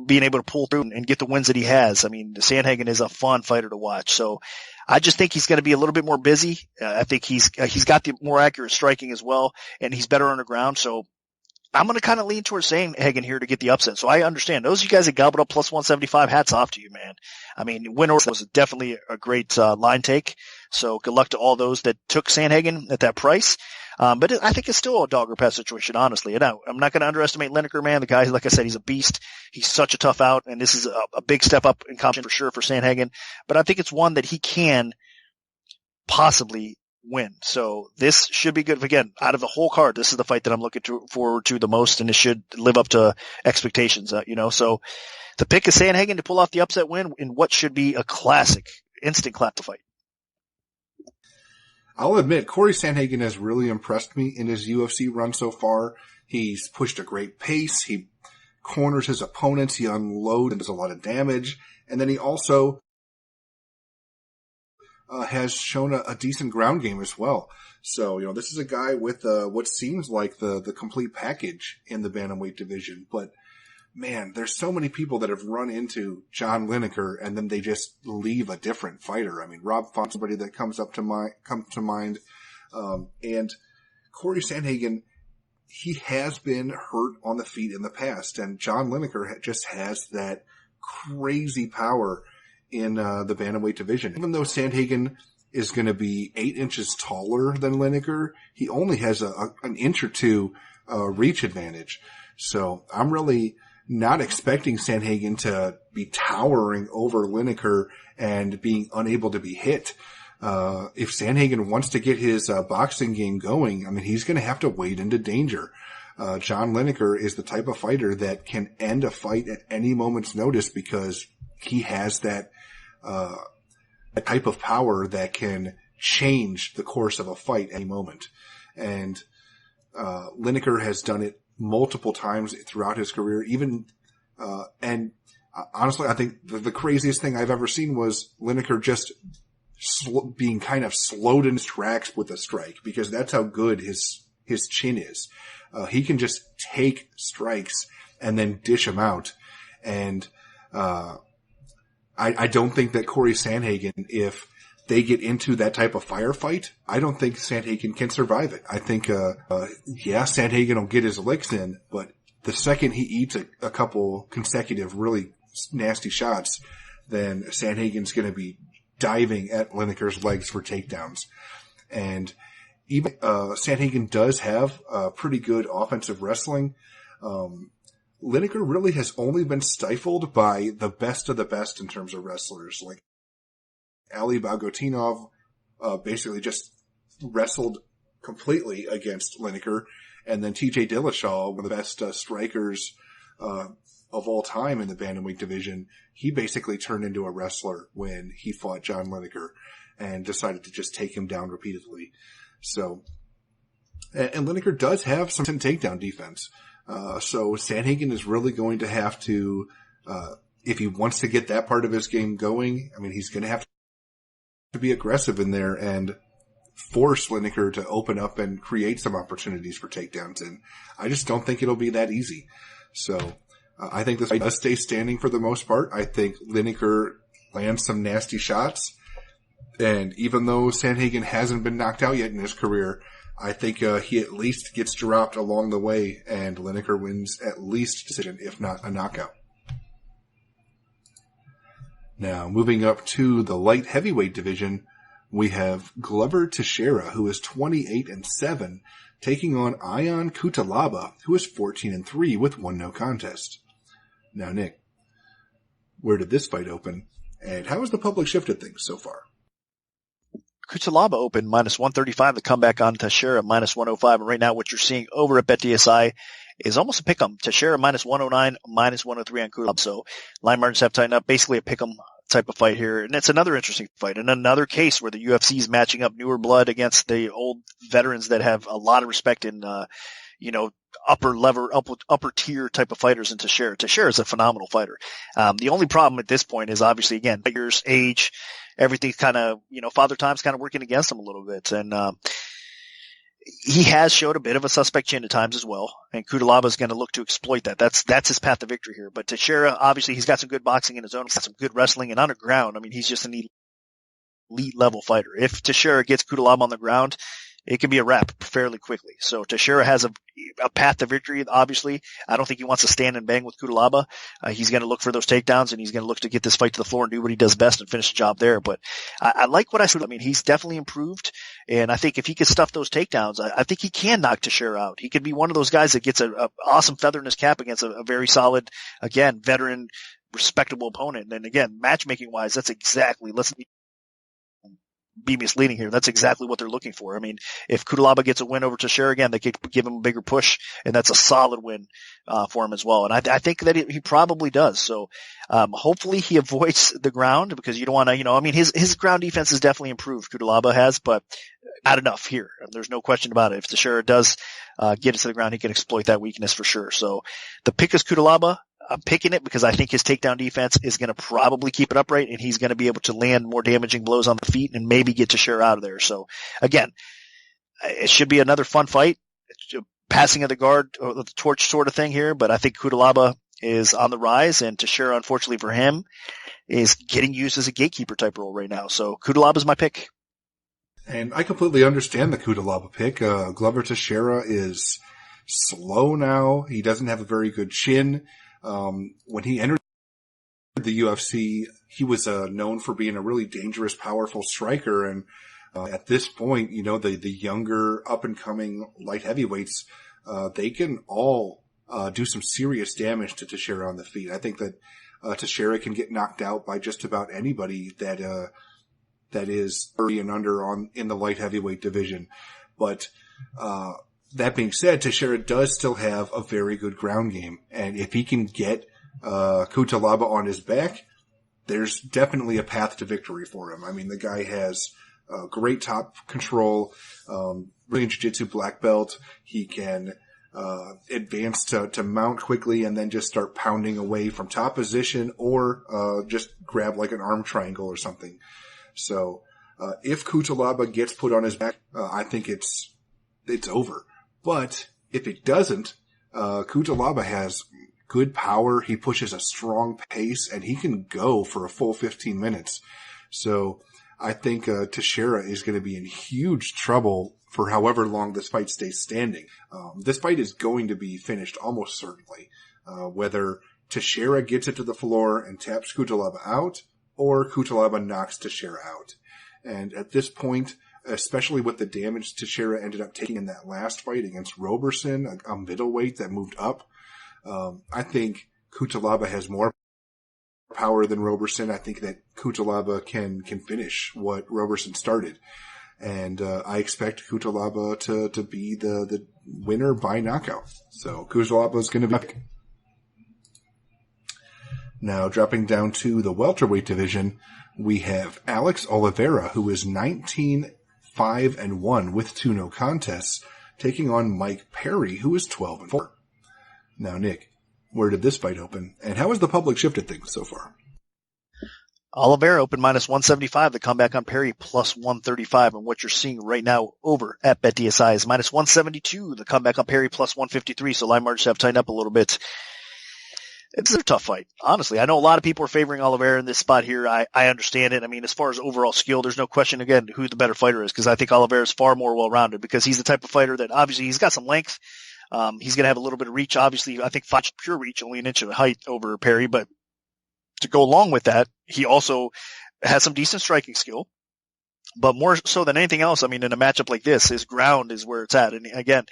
being able to pull through and get the wins that he has. Sandhagen is a fun fighter to watch. So I just think he's going to be a little bit more busy. I think he's got the more accurate striking as well, and he's better on the ground. So I'm going to kind of lean towards Sandhagen here to get the upset. So I understand those of you guys that gobbled up plus 175, hats off to you, man. Win or was definitely a great line take. So good luck to all those that took Sandhagen at that price. But I think it's still a dog or pass situation, honestly. And I'm not going to underestimate Lineker, man. The guy, like I said, he's a beast. He's such a tough out, and this is a big step up in competition for sure for Sandhagen. But I think it's one that he can possibly win. So this should be good. Again, out of the whole card, this is the fight that I'm looking forward to the most, and it should live up to expectations, So the pick is Sandhagen to pull off the upset win in what should be a classic, instant clap to fight. I'll admit, Corey Sandhagen has really impressed me in his UFC run so far. He's pushed a great pace. He corners his opponents. He unloads and does a lot of damage. And then he also has shown a decent ground game as well. So, this is a guy with what seems like the complete package in the bantamweight division. But, man, there's so many people that have run into John Lineker and then they just leave a different fighter. Rob Font, somebody that comes to mind. And Corey Sandhagen, he has been hurt on the feet in the past. And John Lineker just has that crazy power in the bantamweight division. Even though Sandhagen is going to be 8 inches taller than Lineker, he only has an inch or two reach advantage. So I'm really not expecting Sandhagen to be towering over Lineker and being unable to be hit. If Sandhagen wants to get his boxing game going, he's going to have to wade into danger. John Lineker is the type of fighter that can end a fight at any moment's notice because he has that type of power that can change the course of a fight at any moment. And Lineker has done it multiple times throughout his career. And honestly, I think the craziest thing I've ever seen was Lineker just being kind of slowed in his tracks with a strike, because that's how good his chin is. He can just take strikes and then dish them out. And I don't think that Corey Sandhagen, if they get into that type of firefight, I don't think Sandhagen can survive it. I think, Sandhagen will get his licks in, but the second he eats a couple consecutive really nasty shots, then Sandhagen's going to be diving at Lineker's legs for takedowns. And even Sandhagen does have pretty good offensive wrestling. Lineker really has only been stifled by the best of the best in terms of wrestlers. Like Ali Bagotinov basically just wrestled completely against Lineker. And then TJ Dillashaw, one of the best strikers of all time in the bantamweight division, he basically turned into a wrestler when he fought John Lineker and decided to just take him down repeatedly. So, and Lineker does have some takedown defense. So Sandhagen is really going to have to, if he wants to get that part of his game going, he's going to have to be aggressive in there and force Lineker to open up and create some opportunities for takedowns, and I just don't think it'll be that easy. So I think this fight does stay standing for the most part. I think Lineker lands some nasty shots, and even though Sandhagen hasn't been knocked out yet in his career, I think he at least gets dropped along the way, and Lineker wins at least decision, if not a knockout. Now, moving up to the light heavyweight division, we have Glover Teixeira, who is 28-7, taking on Ion Cutelaba, who is 14-3 with 1 no contest. Now, Nick, where did this fight open, and how has the public shifted things so far? Cutelaba opened -135. The comeback on Teixeira -105. And right now, what you're seeing over at BetDSI is almost a pick'em. Teixeira -109, -103 on Cutelaba. So line margins have tightened up. Basically a pick'em type of fight here. And it's another interesting fight. And another case where the UFC is matching up newer blood against the old veterans that have a lot of respect in, upper tier type of fighters in Teixeira. Teixeira is a phenomenal fighter. The only problem at this point is obviously, again, years, age, everything's kind of, Father Time's kind of working against him a little bit. And, he has showed a bit of a suspect chin at times as well. And Cutelaba is going to look to exploit that. That's his path to victory here. But Teixeira, obviously, he's got some good boxing in his own. He's got some good wrestling, and on the ground, I mean, he's just an elite level fighter. If Teixeira gets Cutelaba on the ground, it can be a wrap fairly quickly. So Teixeira has a path to victory, obviously. I don't think he wants to stand and bang with Cutelaba. He's going to look for those takedowns, and he's going to look to get this fight to the floor and do what he does best and finish the job there. But I like what I saw. I mean, he's definitely improved, and I think if he could stuff those takedowns, I think he can knock Teixeira out. He could be one of those guys that gets an awesome feather in his cap against a very solid, again, veteran, respectable opponent. And again, matchmaking-wise, that's exactly – let's be misleading here. That's exactly what they're looking for. I mean, if Cutelaba gets a win over Teixeira again, they could give him a bigger push, and that's a solid win for him as well. And I think that he probably does. So hopefully he avoids the ground, because you don't want to, his ground defense has definitely improved. Cutelaba has, but not enough here. There's no question about it. If Teixeira does get it to the ground, he can exploit that weakness for sure. So the pick is Cutelaba. I'm picking it because I think his takedown defense is going to probably keep it upright, and he's going to be able to land more damaging blows on the feet and maybe get Teixeira out of there. So again, it should be another fun fight. It's passing of the guard or the torch sort of thing here, but I think Cutelaba is on the rise, and Teixeira, unfortunately for him, is getting used as a gatekeeper type role right now. So Cutelaba is my pick. And I completely understand the Cutelaba pick. Glover Teixeira is slow now. He doesn't have a very good chin. When he entered the UFC, he was known for being a really dangerous, powerful striker. And at this point, the younger, up-and-coming light heavyweights, they can all do some serious damage to Teixeira on the feet. I think that Teixeira can get knocked out by just about anybody that is 30 and under in the light heavyweight division. But that being said, Teixeira does still have a very good ground game. And if he can get Cutelaba on his back, there's definitely a path to victory for him. I mean, the guy has great top control, brilliant jiu-jitsu black belt. He can advance to mount quickly and then just start pounding away from top position, or just grab like an arm triangle or something. So if Cutelaba gets put on his back, I think it's over. But if it doesn't, Cutelaba has good power. He pushes a strong pace, and he can go for a full 15 minutes. So I think Teixeira is going to be in huge trouble for however long this fight stays standing. This fight is going to be finished almost certainly, whether Teixeira gets it to the floor and taps Cutelaba out, or Cutelaba knocks Teixeira out. And at this point, especially with the damage Teixeira ended up taking in that last fight against Roberson, a middleweight that moved up, I think Cutelaba has more power than Roberson. I think that Cutelaba can finish what Roberson started. And I expect Cutelaba to be the winner by knockout. So Cutelaba is going to be... Now, dropping down to the welterweight division, we have Alex Oliveira, who is 19-5-1 with 2 no contests, taking on Mike Perry, who is 12-4. Now, Nick, where did this fight open, and how has the public shifted things so far? Oliveira open minus 175. The comeback on Perry plus 135. And what you're seeing right now over at BetDSI is minus 172. The comeback on Perry plus 153. So line margins have tightened up a little bit. It's a tough fight. Honestly, I know a lot of people are favoring Oliveira in this spot here. I understand it. I mean, as far as overall skill, there's no question, again, who the better fighter is, because I think Oliveira is far more well-rounded, because he's the type of fighter that obviously he's got some length. He's going to have a little bit of reach. Obviously, I think pure reach, only an inch of height over Perry, but to go along with that, he also has some decent striking skill. But more so than anything else, I mean, in a matchup like this, his ground is where it's at. And again,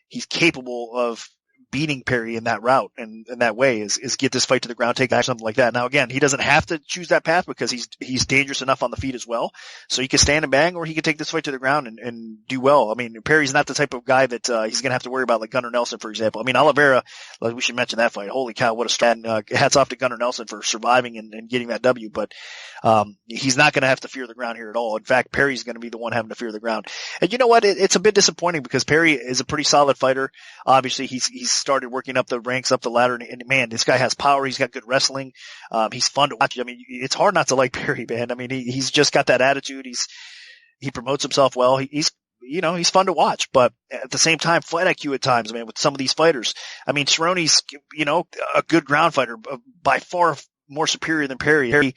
he's capable of beating Perry in that route and in that way is get this fight to the ground, take back, something like that. Now, again, he doesn't have to choose that path because he's dangerous enough on the feet as well. So he can stand and bang, or he can take this fight to the ground and do well. I mean, Perry's not the type of guy that he's going to have to worry about, like Gunnar Nelson, for example. I mean, Oliveira, like we should mention that fight. Holy cow, what a strat. Hats off to Gunnar Nelson for surviving and getting that W. But he's not going to have to fear the ground here at all. In fact, Perry's going to be the one having to fear the ground. And you know what? It's a bit disappointing because Perry is a pretty solid fighter. Obviously, he's started working up the ranks, up the ladder, and man, this guy has power. He's got good wrestling. He's fun to watch. I mean, it's hard not to like Perry, man. I mean, he's just got that attitude. He promotes himself well. He's fun to watch, but at the same time, fight IQ at times, man, with some of these fighters. I mean, Cerrone's, a good ground fighter, by far more superior than Perry. Perry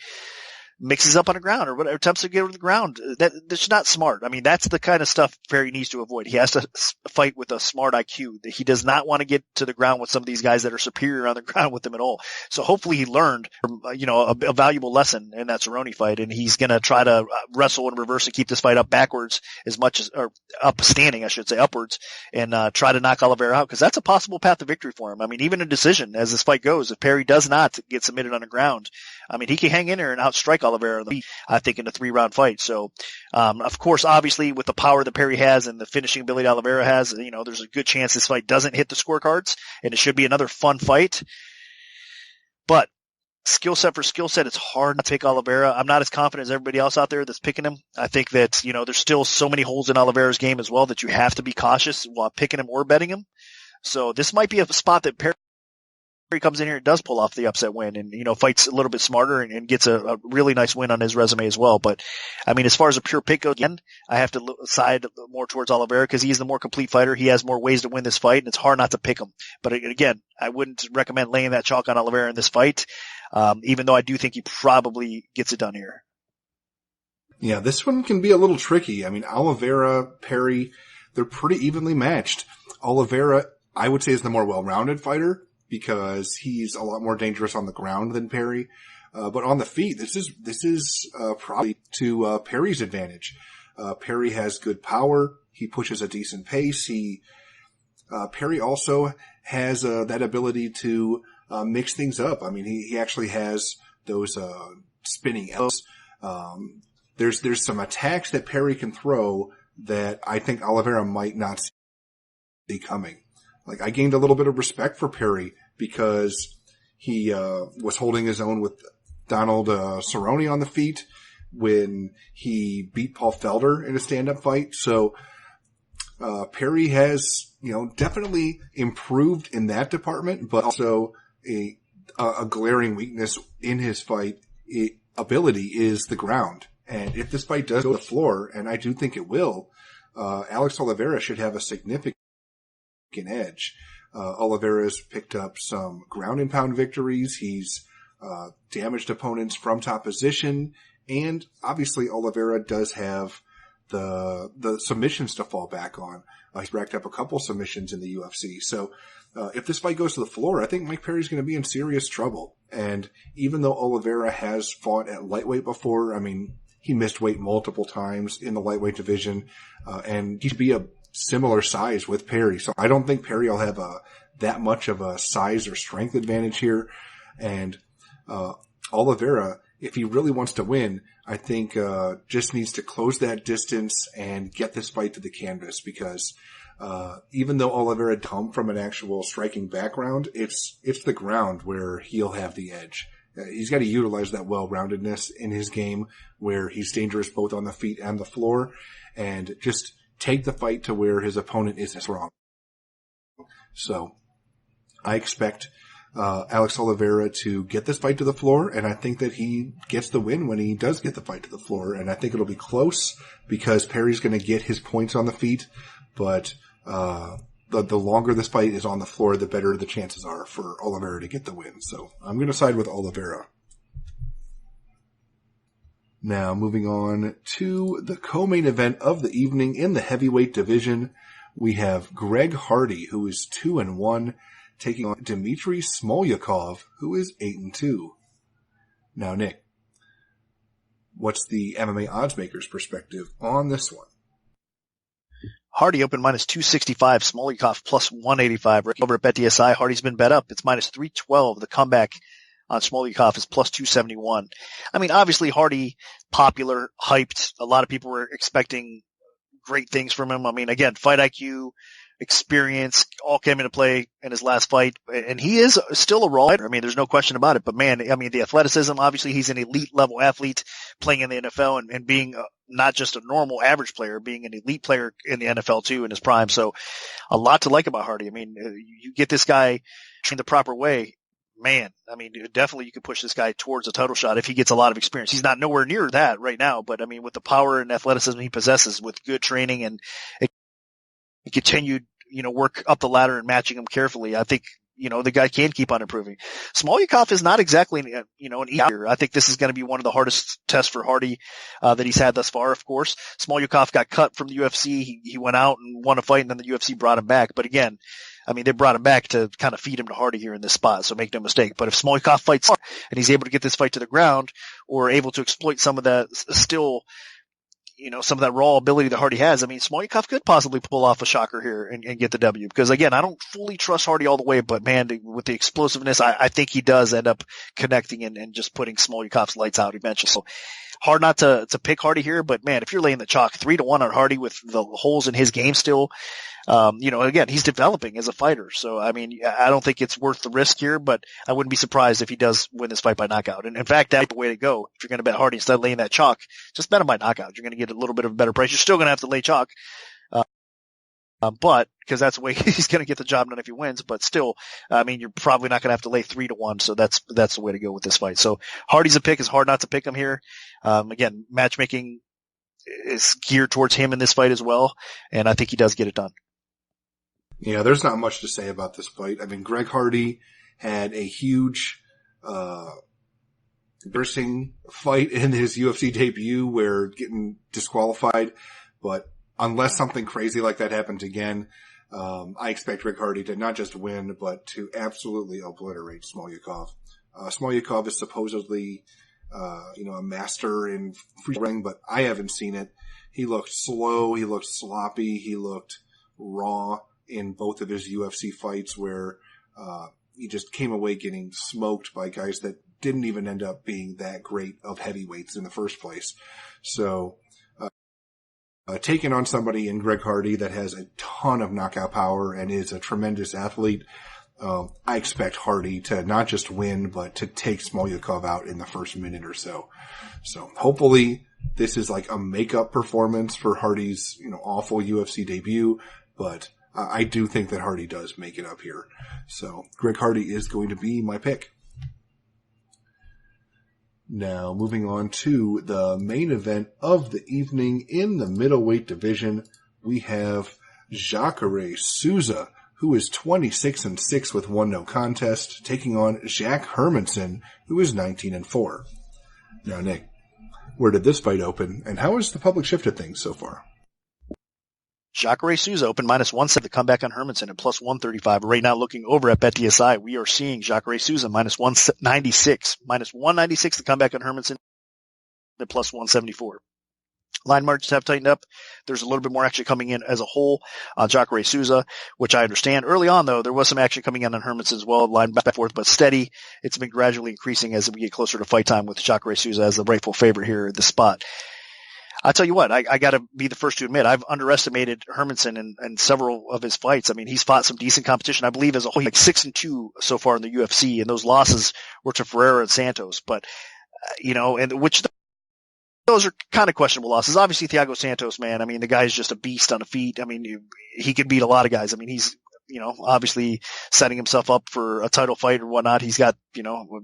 mixes up on the ground or whatever, attempts to get over the ground. That's not smart. I mean, that's the kind of stuff Perry needs to avoid. He has to fight with a smart IQ. He does not want to get to the ground with some of these guys that are superior on the ground with him at all. So hopefully he learned, a valuable lesson in that Cerrone fight, and he's going to try to wrestle in reverse and keep this fight up backwards or up standing, I should say, upwards, and try to knock Oliveira out, because that's a possible path to victory for him. I mean, even a decision as this fight goes, if Perry does not get submitted on the ground, I mean, he can hang in there and outstrike Oliveira, I think, in a 3-round fight. So, of course, obviously, with the power that Perry has and the finishing ability Oliveira has, there's a good chance this fight doesn't hit the scorecards, and it should be another fun fight. But skill set for skill set, it's hard to pick Oliveira. I'm not as confident as everybody else out there that's picking him. I think that, there's still so many holes in Oliveira's game as well that you have to be cautious while picking him or betting him. So this might be a spot that Perry comes in here and does pull off the upset win and, fights a little bit smarter and gets a really nice win on his resume as well. But I mean, as far as a pure pick goes, again, I have to side more towards Oliveira because he's the more complete fighter. He has more ways to win this fight, and it's hard not to pick him. But again, I wouldn't recommend laying that chalk on Oliveira in this fight, even though I do think he probably gets it done here. Yeah, this one can be a little tricky. I mean, Oliveira, Perry, they're pretty evenly matched. Oliveira, I would say, is the more well-rounded fighter, because he's a lot more dangerous on the ground than Perry. But on the feet, this is probably to Perry's advantage. Perry has good power. He pushes a decent pace. Perry also has that ability to mix things up. I mean, he actually has those spinning elbows. There's some attacks that Perry can throw that I think Oliveira might not see coming. Like, I gained a little bit of respect for Perry because he was holding his own with Donald Cerrone on the feet when he beat Paul Felder in a stand-up fight. So Perry has, definitely improved in that department, but also a glaring weakness in his fight ability is the ground. And if this fight does go to the floor, and I do think it will, Alex Oliveira should have a significant edge. Oliveira's picked up some ground and pound victories. He's damaged opponents from top position, and obviously Oliveira does have the submissions to fall back on. He's racked up a couple submissions in the UFC. So if this fight goes to the floor, I think Mike Perry's going to be in serious trouble. And even though Oliveira has fought at lightweight before, I mean, he missed weight multiple times in the lightweight division, and he should be a similar size with Perry. So I don't think Perry will have that much of a size or strength advantage here. And Oliveira, if he really wants to win, I think just needs to close that distance and get this fight to the canvas, because even though Oliveira come from an actual striking background, it's the ground where he'll have the edge. He's got to utilize that well-roundedness in his game where he's dangerous both on the feet and the floor, and just take the fight to where his opponent isn't strong. So I expect Alex Oliveira to get this fight to the floor, and I think that he gets the win when he does get the fight to the floor. And I think it'll be close because Perry's going to get his points on the feet, but the longer this fight is on the floor, the better the chances are for Oliveira to get the win. So I'm going to side with Oliveira. Now, moving on to the co-main event of the evening in the heavyweight division, we have Greg Hardy, who is 2-1, taking on Dmitry Smolyakov, who is 8-2. Now, Nick, what's the MMA oddsmaker's perspective on this one? Hardy open minus 265, Smolyakov plus 185. Right over at BetDSI, Hardy's been bet up. It's minus 312. The comeback on Smolyakov is plus 271. I mean, obviously Hardy, popular, hyped. A lot of people were expecting great things from him. I mean, again, fight IQ, experience, all came into play in his last fight. And he is still a raw fighter. I mean, there's no question about it. But man, I mean, the athleticism, obviously he's an elite level athlete playing in the NFL and being not just a normal average player, being an elite player in the NFL too in his prime. So a lot to like about Hardy. I mean, you get this guy trained the proper way. Man, I mean, definitely you could push this guy towards a title shot if he gets a lot of experience. He's not nowhere near that right now, but I mean, with the power and athleticism he possesses with good training and continued, work up the ladder and matching him carefully, I think, the guy can keep on improving. Smolyakov is not exactly, an easier. I think this is going to be one of the hardest tests for Hardy, that he's had thus far, of course. Smolyakov got cut from the UFC. He went out and won a fight and then the UFC brought him back. But again, I mean, they brought him back to kind of feed him to Hardy here in this spot, so make no mistake. But if Smolyakov fights and he's able to get this fight to the ground or able to exploit some of that still, some of that raw ability that Hardy has, I mean, Smolyakov could possibly pull off a shocker here and get the W. Because again, I don't fully trust Hardy all the way, but man, with the explosiveness, I think he does end up connecting and just putting Smolyakov's lights out eventually. So hard not to pick Hardy here, but man, if you're laying the chalk 3-1 on Hardy with the holes in his game still, again, he's developing as a fighter. So, I mean, I don't think it's worth the risk here, but I wouldn't be surprised if he does win this fight by knockout. And in fact, that's the way to go. If you're going to bet Hardy instead of laying that chalk, just bet him by knockout. You're going to get a little bit of a better price. You're still going to have to lay chalk. But because that's the way he's going to get the job done if he wins, but still, I mean, you're probably not going to have to lay 3-1. So that's the way to go with this fight. So Hardy's a pick. It's hard not to pick him here. Again, matchmaking is geared towards him in this fight as well. And I think he does get it done. Yeah, there's not much to say about this fight. I mean, Greg Hardy had a huge, embarrassing fight in his UFC debut where getting disqualified. But unless something crazy like that happens again, I expect Greg Hardy to not just win, but to absolutely obliterate Smolyakov. Smolyakov is supposedly, a master in free ring, but I haven't seen it. He looked slow. He looked sloppy. He looked raw in both of his UFC fights where he just came away getting smoked by guys that didn't even end up being that great of heavyweights in the first place. So taking on somebody in Greg Hardy that has a ton of knockout power and is a tremendous athlete, I expect Hardy to not just win, but to take Smolyakov out in the first minute or so. So hopefully this is like a makeup performance for Hardy's, awful UFC debut, but I do think that Hardy does make it up here. So Greg Hardy is going to be my pick. Now moving on to the main event of the evening in the middleweight division, we have Jacare Souza, who is 26-6 with 1 no contest, taking on Jack Hermansson, who is 19-4. Now, Nick, where did this fight open, and how has the public shifted things so far? Jacare Souza open minus 170, the comeback on Hermansson at plus 135. Right now looking over at BetDSI, we are seeing Jacare Souza minus 196. Minus 196, the comeback on Hermansson at plus 174. Line margins have tightened up. There's a little bit more action coming in as a whole on Jacare Souza, which I understand. Early on, though, there was some action coming in on Hermansson as well, line back and forth, but steady. It's been gradually increasing as we get closer to fight time with Jacare Souza as the rightful favorite here at the spot. I'll tell you what, I got to be the first to admit, I've underestimated Hermansson in several of his fights. I mean, he's fought some decent competition. I believe as a whole, like 6-2 so far in the UFC, and those losses were to Ferreira and Santos. But, and which those are kind of questionable losses. Obviously, Thiago Santos, man, I mean, the guy's just a beast on the feet. I mean, he could beat a lot of guys. I mean, he's obviously setting himself up for a title fight or whatnot. He's got,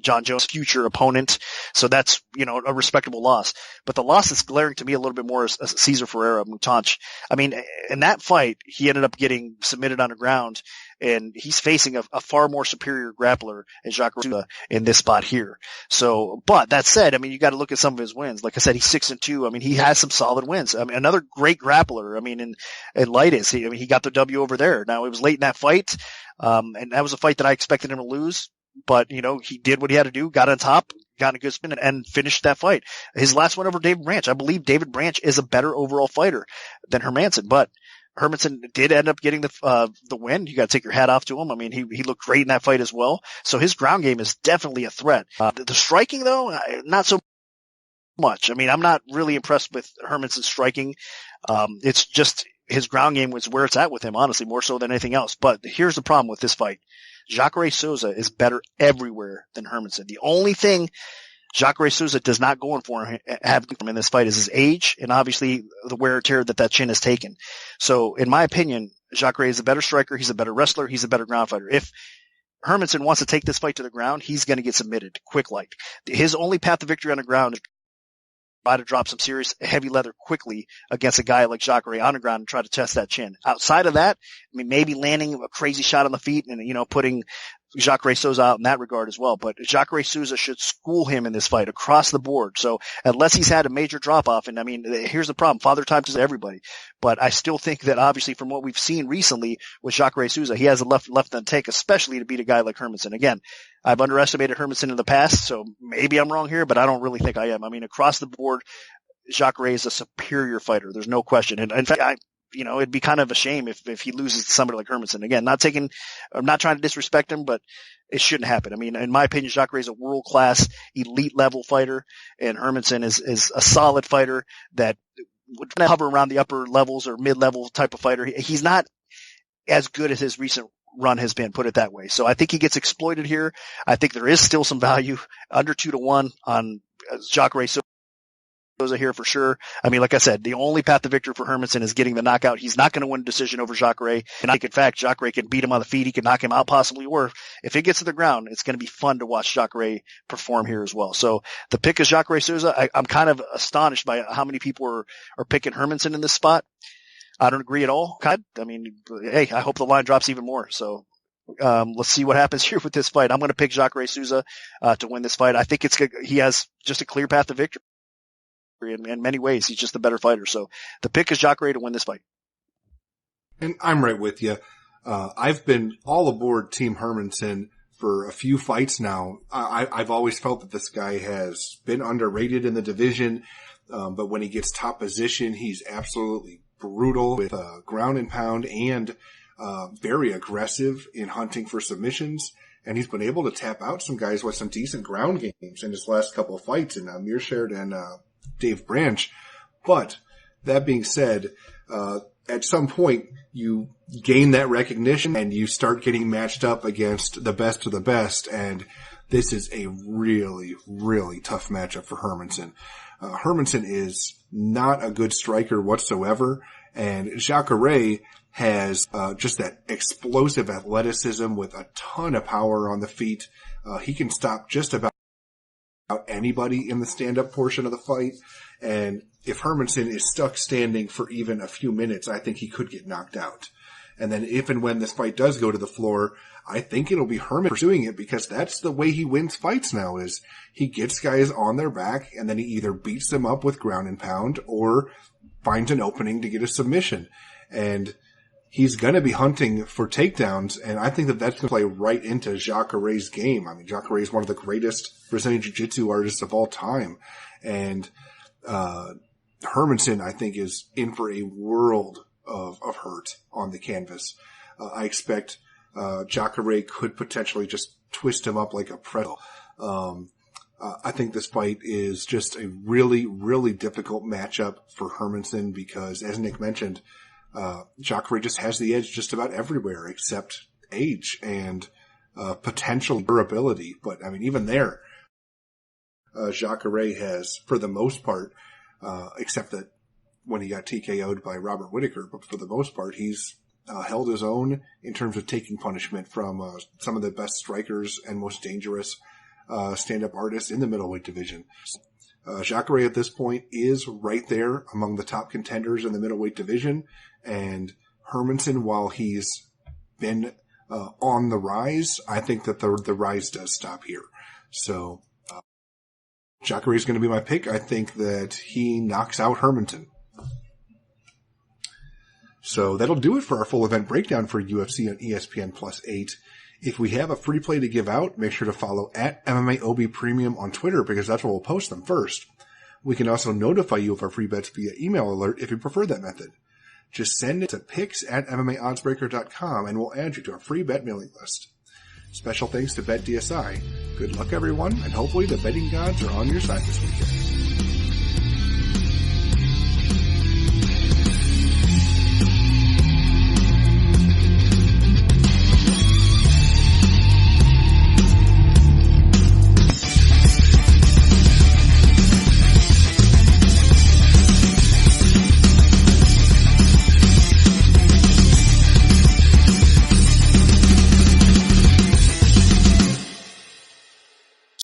John Jones' future opponent. So that's, a respectable loss. But the loss that's glaring to me a little bit more is Cesar Ferreira Mutanch. I mean, in that fight, he ended up getting submitted on the ground, and he's facing a far more superior grappler in Jacare in this spot here. So, but that said, I mean, you got to look at some of his wins. Like I said, he's 6-2. I mean, he has some solid wins. I mean, another great grappler. I mean, in Lightis, he got the W over there. Now, it was late in that fight, and that was a fight that I expected him to lose. But, he did what he had to do, got on top, got in a good spin, and finished that fight. His last one over David Branch. I believe David Branch is a better overall fighter than Hermansson, but Hermansson did end up getting the win. You got to take your hat off to him. I mean, he looked great in that fight as well. So his ground game is definitely a threat. The striking, though, not so much. I mean, I'm not really impressed with Hermansson's striking. It's just his ground game was where it's at with him, honestly, more so than anything else. But here's the problem with this fight. Jacare Souza is better everywhere than Hermansson. The only thing Jacare Souza does not go in for him in this fight is his age and obviously the wear and tear that chin has taken. So in my opinion, Jacare is a better striker. He's a better wrestler. He's a better ground fighter. If Hermansson wants to take this fight to the ground, he's going to get submitted quick like. His only path to victory on the ground is try to drop some serious heavy leather quickly against a guy like Jacare on the ground and try to test that chin. Outside of that, I mean, maybe landing a crazy shot on the feet and, putting Jacare Souza out in that regard as well. But Jacare Souza should school him in this fight across the board. So unless he's had a major drop off, and I mean, here's the problem. Father time to everybody. But I still think that obviously from what we've seen recently with Jacare Souza, he has a left in the tank, especially to beat a guy like Hermansson. Again, I've underestimated Hermansson in the past, so maybe I'm wrong here, but I don't really think I am. I mean, across the board, Jacare is a superior fighter. There's no question. And in fact, it'd be kind of a shame if he loses to somebody like Hermansson. Again, I'm not trying to disrespect him, but it shouldn't happen. I mean, in my opinion, Jacare is a world-class, elite-level fighter, and Hermansson is a solid fighter that would hover around the upper levels or mid-level type of fighter. He's not as good as his recent run has been, put it that way. So I think he gets exploited here. I think there is still some value under 2-1 on Jacare Souza here for sure. I mean, like I said, the only path to victory for Hermansson is getting the knockout. He's not going to win a decision over Jacare. And I think, in fact, Jacare can beat him on the feet. He can knock him out possibly. Or if it gets to the ground, it's going to be fun to watch Jacare perform here as well. So the pick is Jacare Souza. I'm kind of astonished by how many people are picking Hermansson in this spot. I don't agree at all. I mean, hey, I hope the line drops even more. So let's see what happens here with this fight. I'm going to pick Jacare Souza to win this fight. I think he has just a clear path to victory. In many ways, he's just the better fighter. So the pick is Jacare to win this fight. And I'm right with you. I've been all aboard Team Hermansson for a few fights now. I've always felt that this guy has been underrated in the division, but when he gets top position, he's absolutely brutal with ground and pound and very aggressive in hunting for submissions. And he's been able to tap out some guys with some decent ground games in his last couple of fights in Mearshard and Dave Branch. But that being said, at some point you gain that recognition and you start getting matched up against the best of the best. And this is a really, really tough matchup for Hermansson. Hermansson is not a good striker whatsoever. And Jacare has just that explosive athleticism with a ton of power on the feet. He can stop just about anybody in the stand-up portion of the fight. And if Hermansson is stuck standing for even a few minutes, I think he could get knocked out. And then if and when this fight does go to the floor, I think it'll be Hermansson pursuing it, because that's the way he wins fights now, is he gets guys on their back and then he either beats them up with ground and pound or finds an opening to get a submission. And he's going to be hunting for takedowns, and I think that that's going to play right into Jacare's game. I mean, Jacare is one of the greatest Brazilian Jiu-Jitsu artists of all time. And Hermansson, I think, is in for a world of hurt on the canvas. I expect Jacare could potentially just twist him up like a pretzel. I think this fight is just a really, really difficult matchup for Hermansson because, as Nick mentioned, Jacare just has the edge just about everywhere except age and potential durability. But, I mean, even there, Jacare has, for the most part, except that when he got TKO'd by Robert Whittaker, but for the most part, he's held his own in terms of taking punishment from some of the best strikers and most dangerous stand-up artists in the middleweight division. Jacare at this point is right there among the top contenders in the middleweight division, and Hermansson, while he's been on the rise, I think that the rise does stop here. So Jacare is going to be my pick. I think that he knocks out Hermansson. So that'll do it for our full event breakdown for UFC on ESPN Plus 8. If we have a free play to give out, make sure to follow at MMAOB Premium on Twitter, because that's where we'll post them first. We can also notify you of our free bets via email alert if you prefer that method. Just send it to picks@MMAOddsBreaker.com and we'll add you to our free bet mailing list. Special thanks to BetDSI. Good luck, everyone, and hopefully the betting gods are on your side this weekend.